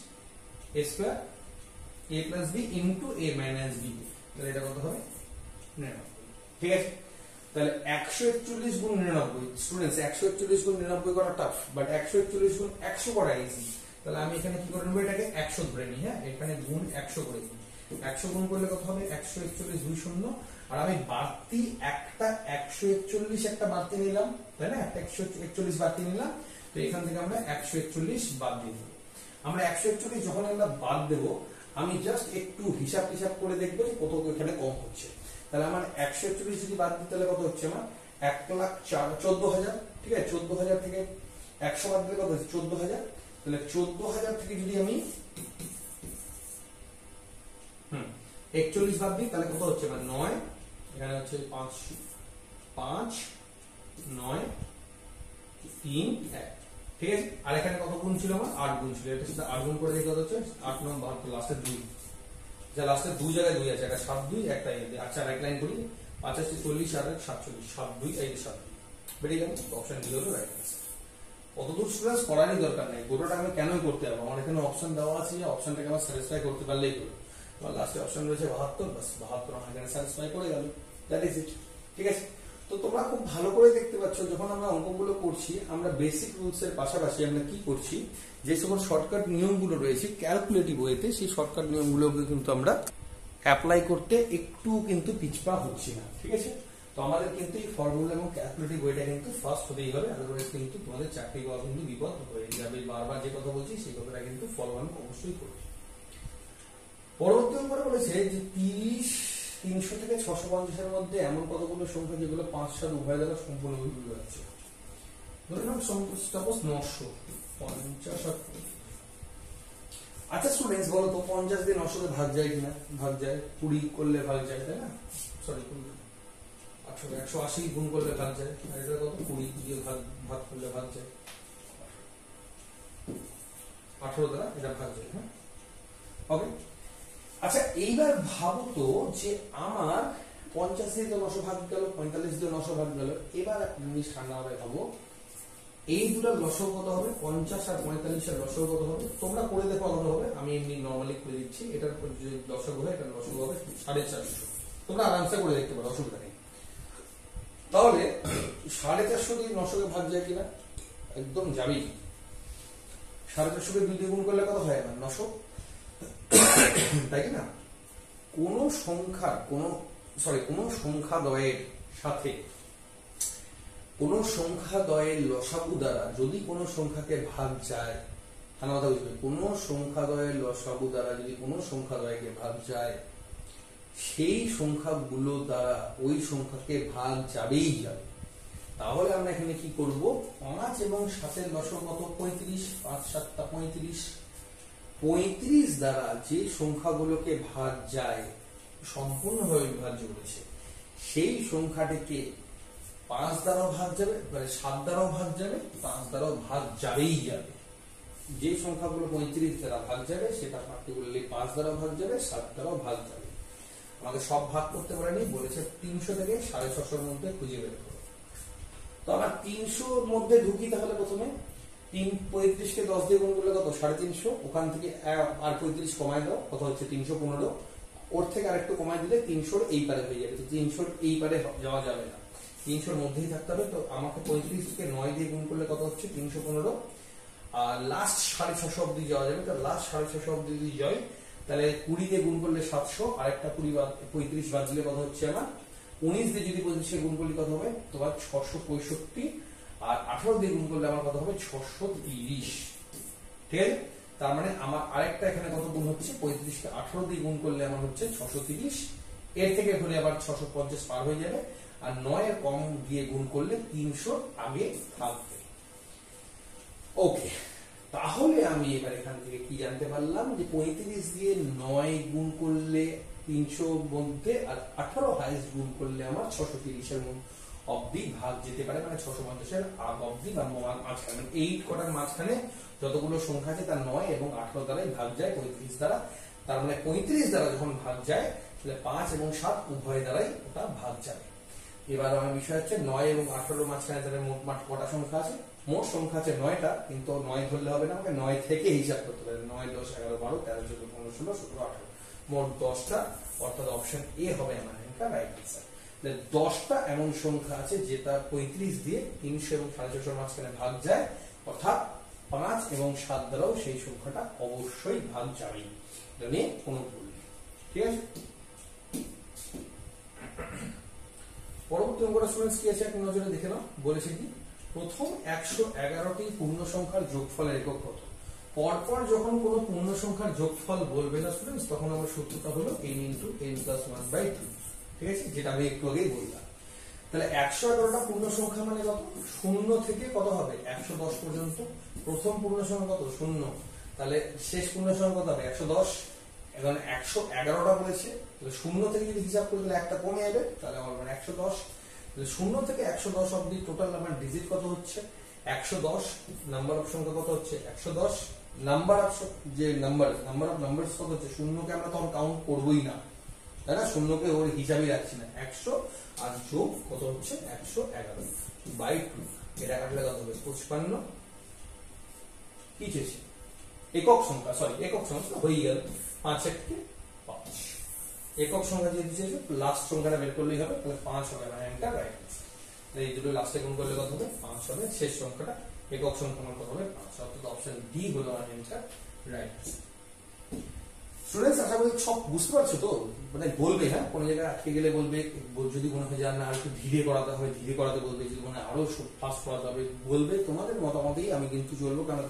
a square a plus b into a minus b, তাহলে এটা কত হবে? 99। ঠিক আছে, তাহলে 141 গুণ 99 স্টুডেন্টস, 141 গুণ 99 করা টাফ, বাট 141 গুণ 100 করা ইজি। তাহলে আমি এখানে কি করে নেব? এটাকে 100 ধরে নিই, হ্যাঁ এখানে গুণ 100 করে দিই। 100 গুণ করলে কত হবে? 141 2 0, আর আমি বাড়তি একটা 141 একটা বাড়তি নিলাম, তাই না? একটা 141 বাড়তি নিলাম, তো এখান থেকে আমরা 141 বাদ দিয়ে দেব। আমরা 141 যখন আমরা বাদ দেব, আমি জাস্ট একটু হিসাব করে দেখবো যে কত এখানে কম হচ্ছে। তাহলে আমার 141 যদি বাদ দিই তাহলে কত হচ্ছে? আমার 1,14,000। ঠিক আছে, 14,000 থেকে 100 বাদ দিলে কত হচ্ছে? 14,000। তাহলে 14,000 থেকে যদি আমি 41 বাদ দিই তাহলে কত হচ্ছে? আমার 9, এখানে হচ্ছে 5 5 9 3 1। ঠিক আছে, আর এখানে কত গুণ ছিল? আমার 8 গুণ ছিল, এটা সাথে 8 গুণ করে দেখে কত হচ্ছে? 8 9 72, লাস্টে 2, যা লাস্টে 2 জায়গায় 2 আছে, এটা 7 2 একটা এই। আচ্ছা এক লাইন করি, 85 40 আর 47 7 2 এই 7 বেরিয়ে গেল, অপশন ডি হলো রাইট আনসার। কতদূর স্টুডেন্টস করারই দরকার নেই, গোটাটা আমি কেন করতে হবে? আমার এখানে অপশন দেওয়া আছে, যে অপশনটাকে আমার স্যাটিসফাই করতে পারলেই হলো। তোমার লাস্টে অপশন রয়েছে 72, বাস 72 আমার এখানে স্যাটিসফাই করে গেল, দ্যাট ইজ ইট। ঠিক আছে, তো তোমরা খুব ভালো করে দেখতে পাচ্ছ যখন আমরা অঙ্কগুলো করছি, আমরা বেসিক রুলস এর পাশাপাশি আমরা কি করছি, যে সকল শর্টকাট নিয়মগুলো রয়েছে ক্যালকুলেটিভ ওয়েতে, সেই শর্টকাট নিয়মগুলোকে কিন্তু আমরা অ্যাপ্লাই করতে একটু কিন্তু পিছপা হচ্ছি না। ঠিক আছে, তো আমাদের কিন্তু এই ফর্মুলা এবং ক্যালকুলেটিভ ওয়েটা কিন্তু ফার্স্ট হতেই হবে, আদারওয়াইজ কিন্তু তোমাদের চাকরি পাওয়া কিন্তু বিপদ হয়ে যাবে। বারবার যে কথা বলছি সেই কথাটা কিন্তু ফলো আমি অবশ্যই করবো। পরবর্তী নম্বরে বলেছে যে 30 300 থেকে 650 এর মধ্যে এমন কতগুলো সংখ্যা যেগুলো 5 7 উভয় দ্বারা সম্পূর্ণ বিভক্ত হচ্ছে। ধরে নাও সাপোজ 900 50। আচ্ছা স্টুডেন্টস বলো তো 50 দিয়ে 900 তে ভাগ যায় কিনা? ভাগ যায়। 20 করলে ভাগ যায়, তাই না? সরি 180 গুণ করলে ভাগ যায়, আর এটা কত? 20 দিয়ে ভাগ করলে ভাগ যায়, 18 দ্বারা এটা ভাগ যায়। হ্যাঁ ওকে, আচ্ছা এইবার ভাবো তো যে আমার 50 দিয়ে 900 ভাগ গেল, 45 দিয়ে 900 ভাগ গেল। এবার একটা জিনিস ঠান্ডা হবে, ভাবো এই দুটার লসগু কত হবে? 50 আর 45 এর লসগু কত হবে? তোমরা করে দেখো কত হবে, আমি এমনি নরমালি করে দিচ্ছি। এটার যে লসগু হয়, এটার লসগু হবে 450। তোমরা আরামসে করে দেখতে পারো, অসুবিধা নেই। তাহলে 450 দিয়ে 900 কে ভাগ যায় কিনা? একদম যাবেই। 450 কে 2 দিয়ে গুণ করলে কত হয়? 900, তাই না? কোন সংখ্যাদ্বয়ের সাথে কোন সংখ্যাদ্বয়ের লসাগু দ্বারা যদি কোন সংখ্যাকে ভাগ যায়, ভালো কথা বুঝবে, কোন সংখ্যাদ্বয়ের লসাগু দ্বারা যদি কোন সংখ্যাদ্বয়কে ভাগ যায়, সেই সংখ্যাগুলো দ্বারা ওই সংখ্যাকে ভাগ যাবেই যাবে। তাহলে আমরা এখানে কি করব? 5 এবং 7 এর লসাগু কত? 35। 5 7 35। 35 দ্বারা যে সংখ্যাগুলোকে ভাগ যায়, সম্পূর্ণভাবে বিভাজ্য করেছে, সেই সংখ্যাটিকে 5 দ্বারাও ভাগ যাবে, মানে 7 দ্বারাও ভাগ যাবে, 5 দ্বারাও ভাগ যাবেই যাবে। যে সংখ্যাগুলো 35 দ্বারা ভাগ যাবে সেটা পার্টিকুলারলি 5 দ্বারা ভাগ যাবে, 7 দ্বারাও ভাগ যাবে। আমাকে সব ভাগ করতে পারেনি, বলেছে 300 থেকে 650 এর মধ্যে খুঁজে বের করো। তো আমার 300 মধ্যে ঢুকি, তাহলে প্রথমে 35 কে 10 দিয়ে গুণ করলে কত 350, ওখান থেকে আর 35 কমায় দাও, কত হচ্ছে 315, ওর থেকে আরেকটু কমায় দিলে 300 এই পারে হয়ে যাবে। তো 300 এই পারে যাওয়া যাবে না, 300 মধ্যেই থাকতে হবে। তো আমাকে 35 কে 9 দিয়ে গুণ করলে কত হচ্ছে 315, আর লাস্ট 650 অব্দি যাওয়া যাবে। তো লাস্ট 650 অব্দি যদি যাই, তাহলে 20 দিয়ে গুণ করলে 700, আর একটা 35 বাদ দিলে কত হচ্ছে আমার 19 দিয়ে যদি 25 কে গুণ করলে কত হবে তোমার 665, আর 18 দিয়ে গুণ করলে আমার কত হবে 630। ঠিক আছে, তার মানে আমার আরেকটা এখানে কত গুণ হচ্ছে 35 কে 18 দিয়ে গুণ করলে আমার হচ্ছে 630, এর থেকে হলে আবার 650 পার হয়ে যাবে, আর 9 এর কম দিয়ে গুণ করলে 300 আগে থাকবে। ওকে, তাহলে আমি এবার এখান থেকে কি জানতে পারলাম যে 35 দিয়ে 9 গুণ করলে 300 মধ্যে, আর 18 হাইস্ট গুণ করলে আমার 630 এর অব্দি ভাগ যেতে পারে, মানে 650 এর আগ অব্দি বা মাঝখানে, 8 কটার মাঝখানে যতগুলো সংখ্যা আছে তার 9 এবং 18 দ্বারাই ভাগ যায় 35 দ্বারা। তার মানে 35 দ্বারা যখন ভাগ যায় তাহলে 5 এবং 7 উভয় দ্বারাই ওটা ভাগ যাবে। এবার আমার বিষয় হচ্ছে 9 এবং 18 মাঝখানে তাহলে মোট কটা সংখ্যা আছে? মোট সংখ্যা আছে 9টা, কিন্তু 9 ধরলে হবে না, আমাকে 9 থেকে হিসাব করতে হবে। 9, 10, 11, 12, 13, 14, 15, 16, 17, 18, মোট 10টা, অর্থাৎ অপশন এ হবে আমার এখানকার রাইট আনসার। 10টা এমন সংখ্যা আছে যেটা 35 দিয়ে 300 এবং 450 মাঝখানে ভাগ যায়, অর্থাৎ 5 এবং 7 দ্বারাও সেই সংখ্যাটা অবশ্যই ভাগ যাবে, এটা নিয়ে কোনো ভুল নেই। ঠিক আছে, পরবর্তী অঙ্কটা স্টুডেন্টস কি আছে এক নজরে দেখে নাও। বলেছে কি প্রথম 111টি পূর্ণ সংখ্যার যোগফলের একক কত? পরপর যখন কোনো পূর্ণ সংখ্যার যোগফল বলবে না স্টুডেন্টস, তখন আমার সূত্রটা হলো n × n + 1/2। ঠিক আছে, যেটা আমি একটু আগেই বললাম। তাহলে 111টা পূর্ণ সংখ্যা মানে কত? 0 থেকে কত হবে 110 পর্যন্ত। প্রথম পূর্ণ সংখ্যা কত? 0। তাহলে শেষ পূর্ণ সংখ্যা কত হবে 110। এখন 111টা বলেছে, তাহলে 0 থেকে যদি হিসাব করে দিলে একটা কমে যাবে, তাহলে আমার মানে 110। তাহলে 0 থেকে 110 অবধি টোটাল আমার ডিজিট কত হচ্ছে 110। নাম্বার অফ সংখ্যা কত হচ্ছে 110। নাম্বার অফ যে নাম্বার অফ নাম্বারস কত হচ্ছে, 0কে আমরা তখন কাউন্ট করবোই না, তাই না? 0কে ওর হিসাবই রাখছি না। 100 আর যোগ কত হচ্ছে 111/2, এটা কাটলে কত হবে 55। কি চেয়েছে একক সংখ্যা, সরি একক সংখ্যা হয়ে গেল 5 × 5। একক সংখ্যা যদি চেয়েছে লাস্ট সংখ্যাটা বের করলেই হবে, তাহলে 5 হবে মানে এটা রাইট আনসার। এই দুটো লাস্টে গুণ করলে কত হবে 5 হবে, শেষ সংখ্যাটা একক সংখ্যা কত হবে 5, অর্থাৎ অপশন ডি হলো আমার অ্যানসার রাইট। স্টুডেন্টস আশা করি সব বুঝতে পারছো তো? মানে বলবে, হ্যাঁ কোন জায়গায় আটকে গেলে বলবে, যদি মনে হয় জান না আর একটু ধীরে করাতে হবে ধীরে করাতে বলবে, যদি মনে হয় আরো ফাস্ট করাতে হবে বলবে। তোমাদের মতামতেই আমি কিন্তু চলবো, কারণ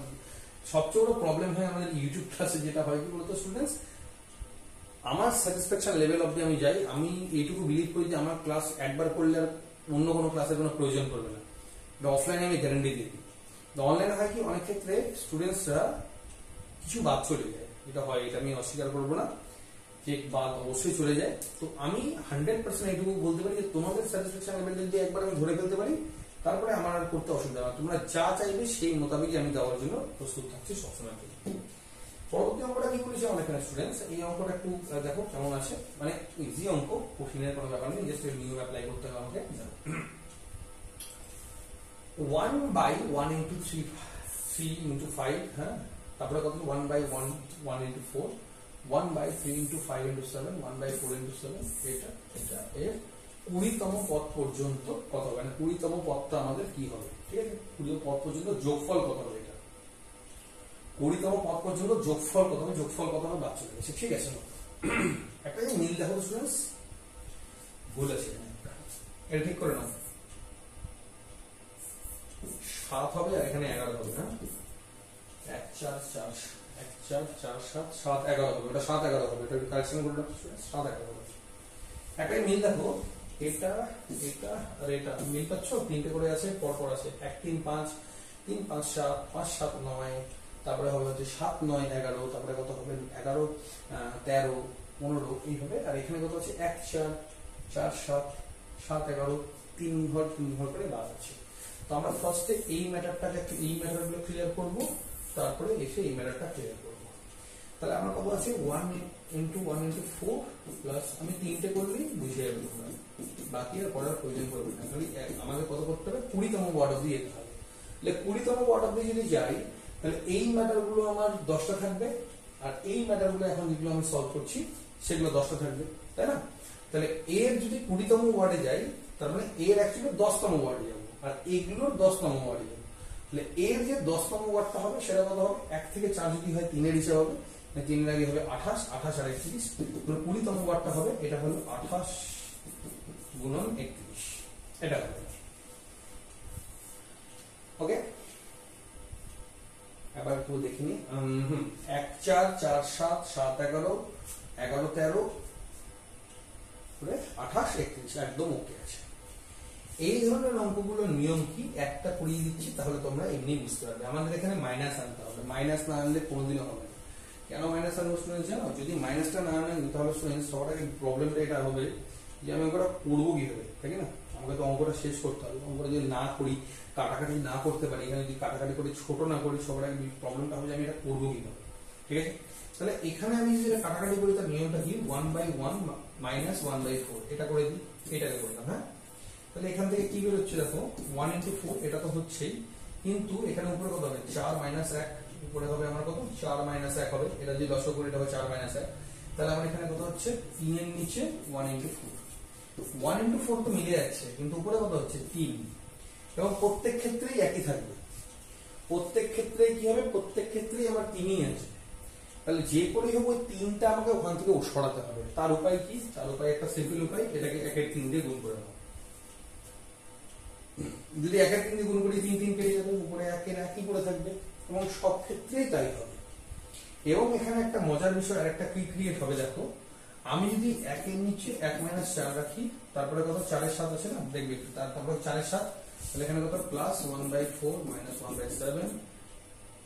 সবচেয়ে বড় প্রবলেম হয় আমাদের ইউটিউব ক্লাসে যেটা হয় কি বলতো স্টুডেন্টস, আমার স্যাটিসফ্যাকশন লেভেল অবধি আমি যাই। আমি এইটুকু বিলিভ করি যে আমার ক্লাস একবার করলে আর অন্য কোনো ক্লাসের কোনো প্রয়োজন পড়বে না, অফলাইনে আমি গ্যারান্টি দিই। অনলাইনে হয় কি অনেক ক্ষেত্রে স্টুডেন্টসরা কিছু বাদ চলে যায়, এটা হয়, এটা আমি অস্বীকার করবো না যে বাদ অবশ্যই চলে যায়। তো আমি 100% এইটুকু বলতে পারি যে তোমাদের স্যাটিসফ্যাকশন লেভেল যদি একবার আমি ধরে ফেলতে পারি, তারপরে আমার আর করতে অসুবিধা না। তোমরা যা চাইবে সেই মোতাবেকই আমি দেওয়ার জন্য প্রস্তুত থাকছি সবসময়। পরবর্তী অঙ্কটা কি করেছে আমার এখানে স্টুডেন্টস, এই অঙ্কটা একটু দেখো কেমন আছে, মানে ইজি অঙ্ক, কঠিনের কোনো ব্যাপার নেই, জাস্ট নিয়ম অ্যাপ্লাই করতে হবে আমাকে। 1/1 × 3 × 5, হ্যাঁ, তারপরে কত 1/1 1 × 4, 1/3 × 5 × 7, 1/4 × 7, এটা এর 20তম পদ পর্যন্ত কত হবে, মানে 20তম পদটা আমাদের কি হবে? ঠিক আছে, 20তম পদ পর্যন্ত যোগফল কত হবে, এটা 20তম পদ পর্যন্ত যোগফল কত হবে, যোগফল কত হবে বাদ চলে গেছে। ঠিক আছে, একটা যে মিল দেখো স্টুডেন্টস, ভুল আছে এটা ঠিক করে নাও। 7 হবে আর এখানে 11 হবে, হ্যাঁ 1 4 4 1 4 4 7 7 11 হবে, এটা 7 11 হবে, এটা কারেকশন করে নাও স্টুডেন্টস, 7 11 হবে। একটাই মিল দেখো, এটা এটা আর এটা মিল পাচ্ছ, তিনটে করে আছে পরপর আছে, 1 3 5 3 5 7 5 7 9, তারপরে হবে হচ্ছে 7 9 11, তারপরে কত হবে 11 13 15 এইভাবে। আর এখানে কত আছে 1 4 4 7 7 11, 3 ঘর করে বাদ আছে। তো আমরা ফার্স্টে এই ম্যাটারটাকে, এই ম্যাটারগুলো ক্লিয়ার করব, তারপরে এসে এই ম্যাটারটা ক্লিয়ার করব। তাহলে আমার কত আছে 1 into 1 into 4 প্লাস আমি তিনটে করলেই বুঝে যাবে তোমরা, বাকি আর পড়ার প্রয়োজন পড়বে না। খালি আমাদের কত করতে হবে 20তম ওয়ার্ড অবধি যেতে হবে। তাহলে 20তম ওয়ার্ড অবধি যদি যাই তাহলে এই ম্যাটারগুলো আমার 10টা থাকবে, আর এই ম্যাটারগুলো এখন যেগুলো আমি সলভ করছি সেগুলো 10টা থাকবে, তাই না? তাহলে এর যদি 20তম ওয়ার্ডে যাই তার মানে এর অ্যাকচুয়ালি 10তম ওয়ার্ডে যাবো, আর এগুলোর 10তম ওয়ার্ডে যাবো। তাহলে এর যে 10তম ওয়ার্ডটা হবে সেটা কত হবে 1 থেকে 4 যদি হয় 3 এর হিসাব হবে, 3 এর আগে হবে 28, 28 আর 31, তো 20তম ওয়ার্ডটা হবে এটা হলো 28 গুণন 31, এটা হবে। ওকে, এবার একটু দেখিনি 1 4 4 7 7 11 11 13 28 31 একদম ওকে আছে। এই ধরনের অঙ্কগুলোর নিয়ম কি একটা করিয়ে দিচ্ছি, তাহলে তোমরা এমনি বুঝতে পারবে। আমাদের এখানে মাইনাস আনতে হবে, মাইনাস না আনলে কোনোদিনও হবে না। কেন মাইনাস আনবো স্টুডেন্টস জানো? যদি মাইনাসটা না আনেন তাহলে স্টুডেন্টস সবার আগে প্রবলেমটা এটা হবে যে আমি অঙ্কটা করবো কিভাবে, তাই না? আমাকে তো অঙ্কটা শেষ করতে হবে। অঙ্কটা যদি না করি, কাটাকাটি না করতে পারি, এখানে যদি কাটাকাটি করে ছোট না করি, সবার আগে প্রবলেমটা হবে যে আমি এটা করবো কিভাবে, ঠিক আছে? তাহলে এখানে আমি যদি কাটাকাটি করি তার নিয়মটা কি 1/1 মাইনাস 1/4 এটা করে দিই, এটাকে করলাম। হ্যাঁ, তাহলে এখান থেকে কি বেরোচ্ছে দেখো 1 into 4 এটা তো হচ্ছেই, কিন্তু এখানে উপরে কত হবে 4 minus 1, উপরে হবে আমার কত 4 minus 1 হবে, এটা যদি লসও করি এটা হবে 4 minus 1, তাহলে আমার এখানে কত হচ্ছে 3 এর নিচে 1 into 4, 1 into 4 তো মিলে যাচ্ছে, কিন্তু উপরে কত হচ্ছে 3, এবং প্রত্যেক ক্ষেত্রেই একই থাকবে। প্রত্যেক ক্ষেত্রেই কি হবে, প্রত্যেক ক্ষেত্রেই আমার 3ই আছে। তাহলে যে করেই হোক ওই 3টা আমাকে ওখান থেকে সরাতে হবে। তার উপায় কি? তার উপায় একটা সিম্পল উপায়, এটাকে 1 এর 3 দিয়ে গুণ করে নাও। যদি 1 এর 3 দিয়ে গুণ করি 3 3 পেয়ে যাবে, উপরে 1 এর 1ই পড়ে থাকবে, এবং সব ক্ষেত্রেই তাই হবে। এবং এখানে একটা মজার বিষয় আরেকটা কি ক্রিয়েট হবে দেখো, আমি যদি 1 এর নিচে 1 - 4 রাখি, তারপরে কত 4 এর 7 আছে না, দেখবে একটু, তারপরে 4 এর 7, তাহলে এখানে কত প্লাস 1/4 মাইনাস 1/7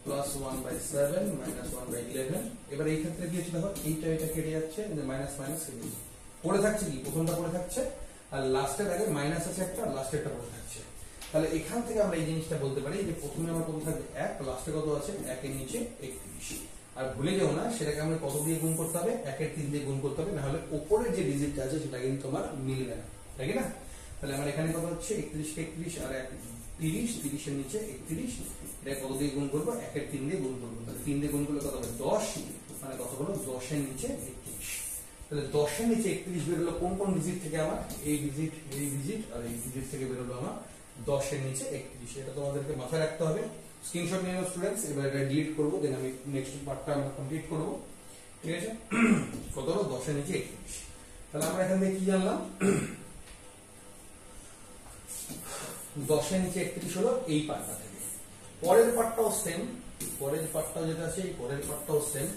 প্লাস 1/7 মাইনাস 1/11। এবার এই ক্ষেত্রে কি হচ্ছে দেখো, এইটা এটা কেটে যাচ্ছে, মাইনাস মাইনাস কেটে যাচ্ছে, পড়ে থাকছে কি প্রথমটা পড়ে থাকছে, আর লাস্টের আগে মাইনাস আছে একটা, লাস্টেরটা পড়ে থাকছে। তাহলে এখান থেকে আমরা এই জিনিসটা বলতে পারি যে প্রথমে আমার কত থাকবে 1, লাস্টে কত আছে 1 এর নিচে 31। আর ভুলে যাও না সেটাকে আমরা কত দিয়ে গুণ করতে হবে, 1 এর 3 দিয়ে গুণ করতে হবে, না হলে উপরের যে ডিজিটটা আছে সেটা কিন্তু তোমার মিলবে না, তাই না? তাহলে আমার এখানে কত হচ্ছে 31 কে 31 আর 30, 30 এর নিচে 31, এটা কত দিয়ে গুণ করব, 1 এর 3 দিয়ে গুণ করব। তাহলে 3 দিয়ে গুণ করলে কত হবে 10, মানে কত হলো 10 এর নিচে 31। তাহলে 10 এর নিচে 31 বেরোলো কোন কোন ডিজিট থেকে? আমার এই ডিজিট, এই ডিজিট আর এই ডিজিট থেকে বেরোলো আমার 10 এর নিচে 31। এটা তোমাদেরকে মাথায় রাখতে হবে, স্ক্রিনশট নিয়ে নাও স্টুডেন্টস। এবার এটা ডিলিট করব, দেন আমি নেক্সট পার্টটা আমরা কমপ্লিট করব, ঠিক আছে? কত হলো 10 এর নিচে 31। তাহলে আমরা এখান থেকে কি জানলাম, 10 এর নিচে 31 হলো এই পার্টটা থেকে। পরের পার্টটাও সেম, পরের পার্টটাও যেটা আছে এই পরের পার্টটাও সেম,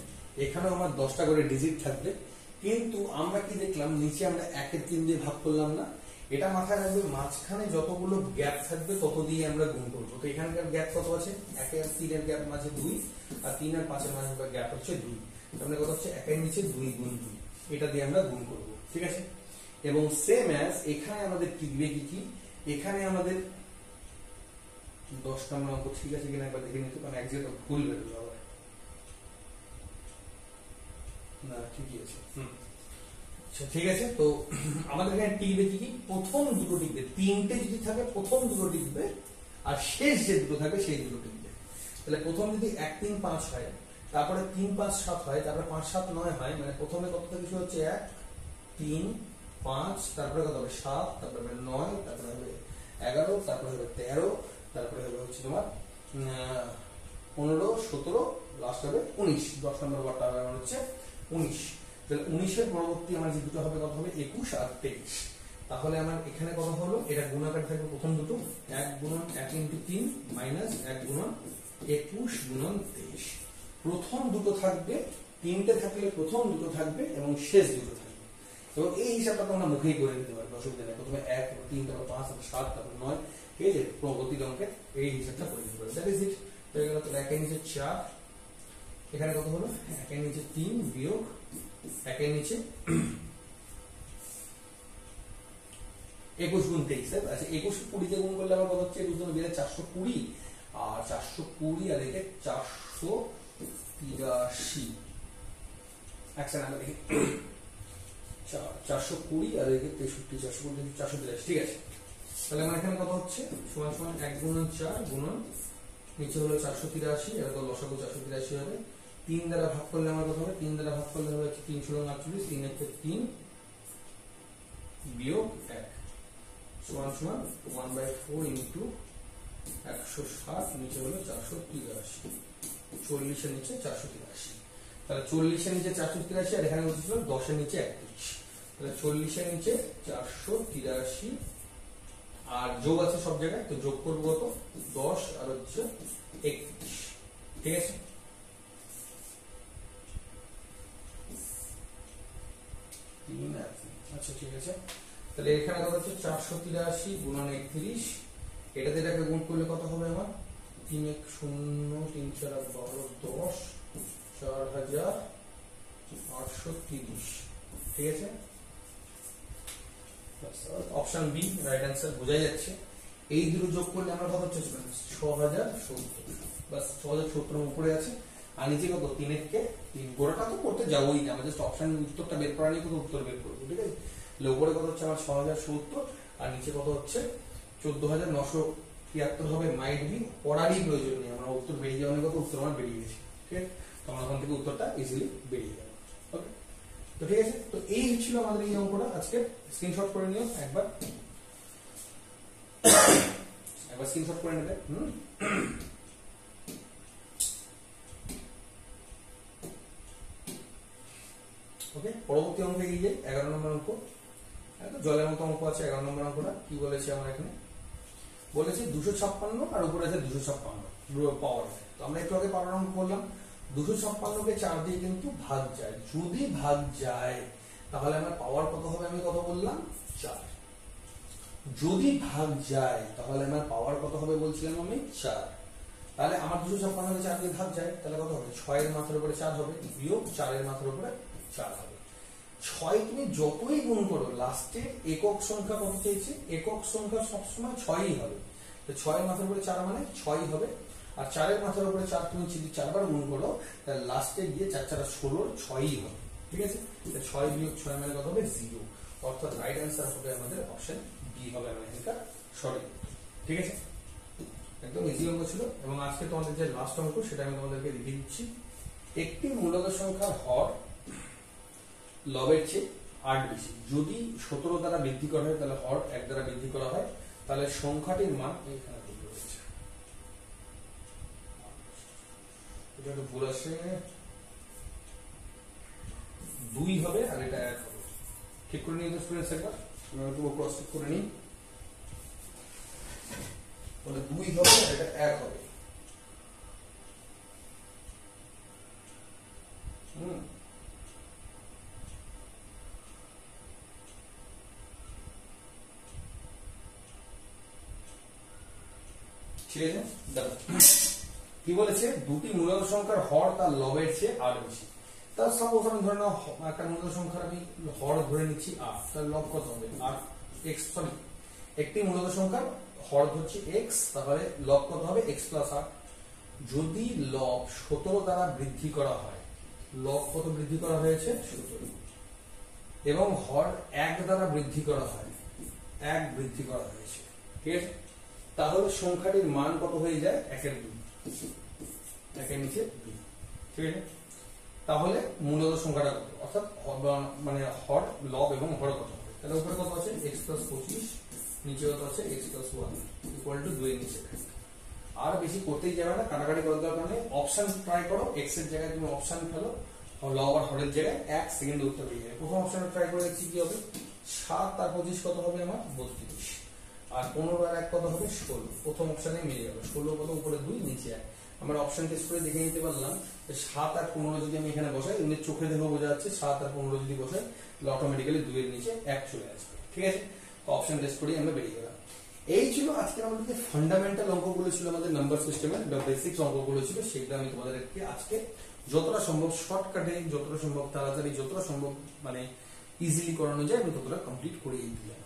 এখানেও আমার 10টা করে ডিজিট থাকবে, কিন্তু আমরা কি দেখলাম নিচে আমরা 1 এর 3 দিয়ে ভাগ করলাম না। এটা মাথায় রাখবে, মাঝখানে যতগুলো গ্যাপ থাকবে তত দিয়ে আমরা গুণ করবো। তো এখানকার গ্যাপ কত আছে, 1 আর 3 এর গ্যাপ মাঝে 2, আর 3 আর 5 এর মাঝে গ্যাপ হচ্ছে 2, তাহলে কত হচ্ছে 1 এর নিচে 2 গুণ 2, এটা দিয়ে আমরা গুণ করব, ঠিক আছে? এবং সেম অ্যাজ এখানে আমাদের টিকবে কি, এখানে আমাদের 10 নম্বর অঙ্ক ঠিক আছে কিনা একবার দেখে নিতে, কারণ এক জায়গায় ভুল বেরোলো আবার, না ঠিকই আছে। ঠিক আছে, তো আমাদের এখানে টিকবে কি, প্রথম দুটো টিকবে, 3টে যদি থাকে প্রথম দুটো টিকবে, আর শেষ যে দুটো থাকবে সেই দুটো টিকবে। তাহলে প্রথম যদি 1 3 5 হয়, তারপরে 3 5 7 হয়, তারপরে 5 7 9 হয়, মানে প্রথমে কত থেকে শুরু হচ্ছে 1 3 5, তারপরে কত হবে 7, তারপরে হবে 9, তারপরে হবে 11, তারপরে হবে 13, তারপরে হবে হচ্ছে তোমার 15 17, লাস্ট হবে 19। 10 নম্বর ওয়ার্ডটা হবে আমার হচ্ছে 19। তাহলে 19 এর পরবর্তী আমার যে দুটো হবে কত হবে 21 আর 23। তাহলে আমার এখানে কত হলো, এটা গুণাকার থাকবে প্রথম দুটো, 1 গুণন 1 into 3 মাইনাস 1 গুণন 21 গুণন 23। প্রথম দুটো থাকবে, 3টে থাকলে প্রথম দুটো থাকবে এবং শেষ দুটো থাকবে, এবং এই হিসাবটা তোমরা মুখেই করে নিতে পারবে, অসুবিধা নেই। প্রথমে 1 3 তারপর 5 তারপর 7 তারপর 9, ঠিক আছে? প্রগতি অঙ্কের এই হিসাবটা করে নিতে পারবে, দ্যাট ইজ ইট। তো এখানে তো 1 এর নিচে 4, এখানে কত হলো 1 এর নিচে 3 বিয়োগ 1 এর নিচে 21 গুণ 23। আচ্ছা 21 20 দিয়ে গুণ করলে আমার কত হচ্ছে, 21 গুণ 420, আর 420 আর একে 483, অ্যাকশন আমরা দেখি 420 আর এদিকে 63 420 483 ঠিক আছে। তাহলে আমার এখানে কত হচ্ছে সমান সমান 1 গুণন 4 গুণন নিচে হলো 483 এর তো লসাগু 483 হবে। 3 দ্বারা ভাগ করলে আমার কত হবে 3 দ্বারা ভাগ করলে হবে 3 × 48 3 এর 3 বিয়োগ 1 সমান সমান 1/4 ইনটু 160 নিচে হলো 483 40 এর নিচে 483 তাহলে 40 এর নিচে 483 আর এখানে হচ্ছে 10 এর নিচে 31 তাহলে 40 এর নিচে 483 আর যোগ আছে সব জায়গায় তো যোগ করব কত 10 আর হচ্ছে 31 ঠিক আছে। আচ্ছা ঠিক আছে তাহলে এখানে কত হচ্ছে 483 গুণন 31 এটাতে এটাকে গুণ করলে কত হবে আমার 3 1 0 3 4 12 10 4830 ঠিক আছে। অপশন বি রাইট অ্যান্সার বোঝা যাচ্ছে। এই দুটো যোগ করলে আমরা কত হচ্ছে 6070 বাস 6070 উপরে আছে আর নিচে কত 3 এর কে 3 গোড়াটা তো করতে যাবোই না আমরা জাস্ট অপশন উত্তরটা বের করা নিয়ে কত উত্তর বের করব ঠিক আছে। উপরে কত হচ্ছে আমার 6070 আর নিচে কত হচ্ছে 14973 হবে মাইট বি পড়ারই প্রয়োজন নেই আমরা উত্তর বেরিয়ে যাওয়ার কত উত্তর আমার বেরিয়ে গেছে ঠিক আছে। তো আমরা ওখান থেকে উত্তরটা ইজিলি বেরিয়ে যাবে ওকে। তো ঠিক আছে তো এই ছিল আমাদের এই অঙ্কটা আজকে স্ক্রিনশট করে নিও একবার স্ক্রিনশট করে নেবে ওকে। পরবর্তী অঙ্কে গিয়ে 11 নম্বর অঙ্ক জলের মতো অঙ্ক আছে 11 নম্বর অঙ্কটা কি বলেছে আমার এখানে বলেছে 256 আর উপরে আছে 256 পাওয়ার। তো আমরা একটু আগে পাওয়ার অঙ্ক করলাম 256 কে 4 দিয়ে কিন্তু ভাগ যায় যদি ভাগ যায় তাহলে আমার পাওয়ার কত হবে আমি কত বললাম 4 যদি ভাগ যায় তাহলে আমার পাওয়ার কত হবে বলছিলাম আমি 4 তাহলে আমার 256 কে 4 দিয়ে ভাগ যায় তাহলে কত হবে 6 এর মাথার উপরে 4 হবে বিয়োগ 4 এর মাথার উপরে 4 হবে 6 তুমি যতই গুণ করো লাস্টে একক সংখ্যা কত চাইছে একক সংখ্যা সবসময় 6ই হবে তো 6 এর মাথার উপরে 4 মানে 6ই হবে আর 4 এর মাথার উপরে 4 তুমি যদি 4 বার গুণ করো তাহলে লাস্টে গিয়ে 4 4 16 6ই হবে ঠিক আছে। তাহলে 6 বিয়োগ 6 মানে কত হবে 0 অর্থাৎ রাইট অ্যান্সার হবে আমাদের অপশন বি হবে আমাদের এখানকার সঠিক ঠিক আছে। একদম ইজি অঙ্ক ছিল এবং আজকে তোমাদের যে লাস্ট অঙ্ক সেটা আমি তোমাদেরকে দেখিয়ে দিচ্ছি। একটি মূলদ সংখ্যার হর লবের চেয়ে 8 বেশি যদি 17 দ্বারা বৃদ্ধি করা হয় তাহলে হর 1 দ্বারা বৃদ্ধি করা হয় তাহলে সংখ্যাটির মান এখানে ভুল রয়েছে এটা তো ভুল আসে 2 হবে আর এটা 1 হবে ঠিক করে নিয়ে স্টুডেন্টস একবার আমরা একটু ক্রস চেক করে নিই তাহলে 2 হবে আর এটা 1 হবে ঠিক আছে। দেখো কি বলেছে দুটি মূলদ সংখ্যার হর তার লবের চেয়ে 8 বেশি তার সাপোজ আমি ধরে নাও একটা মূলদ সংখ্যার আমি হর ধরে নিচ্ছি 8 তার লব কত হবে 8 x সরি একটি মূলদ সংখ্যার হর ধরছি x তাহলে লব কত হবে x + 8 যদি লব 17 দ্বারা বৃদ্ধি করা হয় লব কত বৃদ্ধি করা হয়েছে 17 এবং হর 1 দ্বারা বৃদ্ধি করা হয় 1 বৃদ্ধি করা হয়েছে ঠিক আছে তাহলে সংখ্যাটির মান কত হয়ে যায় 1 এর 2 1 এর নিচে 2 ঠিক আছে। তাহলে মূলদ সংখ্যাটা কত অর্থাৎ মানে হর লব এবং হর কত হবে তাহলে উপরে কত আছে x + 25 নিচে কত আছে x + 1 = 2 এর নিচে আর বেশি করতেই যাবে না কাটাকাটি করার দরকার নেই অপশন ট্রাই করো x এর জায়গায় তুমি অপশন ফেলো লব আর হরের জায়গায় 1 সেকেন্ডে উত্তর পেয়ে যাবে। প্রথম অপশনটা ট্রাই করে দেখছি কি হবে 7 আর 25 কত হবে আমার 32 আর 15 আর 1 কত হবে 16 প্রথম অপশনে মিলে যাবে 16 কত উপরে 2 নিচে 1 আমরা অপশন টেস্ট করে দেখে নিতে পারলাম যে 7 আর 15 যদি আমি এখানে বসাই এমনি চোখে দেখে বোঝা যাচ্ছে 7 আর 15 যদি বসাই তাহলে অটোমেটিক্যালি 2 এর নিচে 1 চলে আসবে ঠিক আছে। তো অপশন টেস্ট করি আমরা বেরিয়ে গেলাম। এই ছিল আজকে আমাদের যে ফান্ডামেন্টাল অঙ্কগুলো ছিল আমাদের নাম্বার সিস্টেমের বা বেসিক্স অঙ্কগুলো ছিল সেগুলো আমি তোমাদেরকে আজকে যতটা সম্ভব শর্টকাটে যতটা সম্ভব তাড়াতাড়ি যতটা সম্ভব মানে ইজিলি করানো যায় আমি ততটা কমপ্লিট করে দিলাম।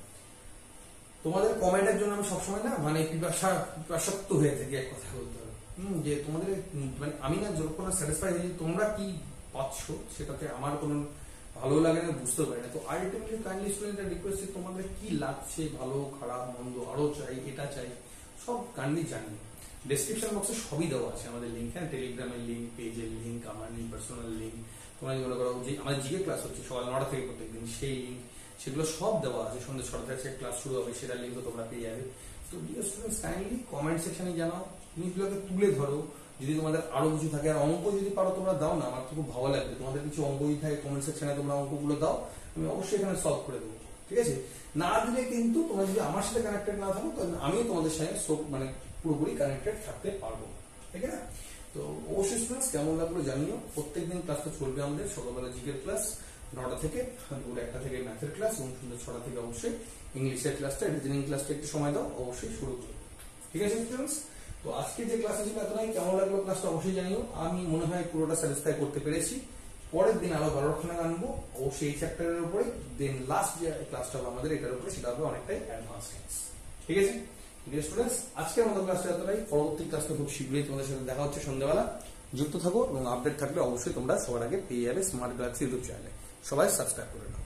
তোমাদের কমেন্টের জন্য আমি সবসময় না মানে পিপাসাক্ত হয়ে থাকি এক কথা বলতে হবে যে তোমাদের মানে আমি না যতক্ষণ স্যাটিসফাই হই তোমরা কি পাচ্ছ সেটাতে আমার কোনো ভালো লাগে না, বুঝতে পারি না। তো আলটিমেটলি কাইন্ডলি স্টুডেন্টের রিকোয়েস্ট তোমাদের কি লাগছে, ভালো খারাপ মন্দ, আরো চাই এটা চাই, সব কাইন্ডলি জানি। ডেসক্রিপশন বক্সে সবই দেওয়া আছে আমাদের লিঙ্ক, হ্যাঁ, টেলিগ্রামের লিঙ্ক, পেজের লিঙ্ক, আমার পার্সোনাল লিঙ্ক, তোমরা মনে করো যে আমাদের জিকে ক্লাস হচ্ছে সকাল 9টা থেকে প্রত্যেকদিন, সেই লিঙ্ক সেগুলো সব দেওয়া আছে। সন্ধ্যে 6টা থেকে ক্লাস শুরু হবে, সেটা লিঙ্কও তোমরা পেয়ে যাবে। তো ডিয়ার স্টুডেন্টস, কাইন্ডলি কমেন্ট সেকশনে জানাও, জিনিসগুলোকে তুলে ধরো। যদি তোমাদের আরো কিছু থাকে, আর অঙ্ক যদি পারো তোমরা দাও না, আমার তো খুব ভালো লাগবে। তোমাদের কিছু অঙ্ক যদি থাকে কমেন্ট সেকশনে তোমরা অঙ্কগুলো দাও, আমি অবশ্যই এখানে সলভ করে দেবো, ঠিক আছে? না দিলে কিন্তু তোমরা যদি আমার সাথে কানেক্টেড না থাকো, তাহলে আমিও তোমাদের সাথে মানে পুরোপুরি কানেক্টেড থাকতে পারবো, ঠিক আছে? তো অবশ্যই স্টুডেন্টস কেমন লাগলো জানিও। প্রত্যেকদিন ক্লাসটা চলবে আমাদের, সকালবেলা জিকের ক্লাস 9টা থেকে, দুপুর 1টা থেকে ম্যাথের ক্লাস, এবং সন্ধ্যে 6টা থেকে অবশ্যই ইংলিশের ক্লাসটা, রিজনিং ক্লাসটা একটু সময় দাও, অবশ্যই শুরু করবো, ঠিক আছে স্টুডেন্টস? তো আজকে যে ক্লাসে ছিল এতটাই। কেমন লাগলো ক্লাসটা অবশ্যই জানিও। আমি মনে হয় পুরোটা স্যাটিসফাই করতে পেরেছি। পরের দিন আরো 12খানা আনবো অবশ্যই এই চ্যাপ্টারের উপরে। দেন লাস্ট যে ক্লাসটা হবে আমাদের এটার উপরে, সেটা হবে অনেকটাই অ্যাডভান্স ক্লাস, ঠিক আছে? ডিয়ার স্টুডেন্টস, আজকের মতো ক্লাসটা এতটাই। পরবর্তী ক্লাসটা খুব শীঘ্রই তোমাদের সাথে দেখা হচ্ছে সন্ধ্যাবেলা। যুক্ত থাকো এবং আপডেট থাকলে অবশ্যই তোমরা সবার আগে পেয়ে যাবে স্মার্ট গ্যালাক্সি ইউটিউব চ্যানেলে। সবাই সাবস্ক্রাইব করে নাও।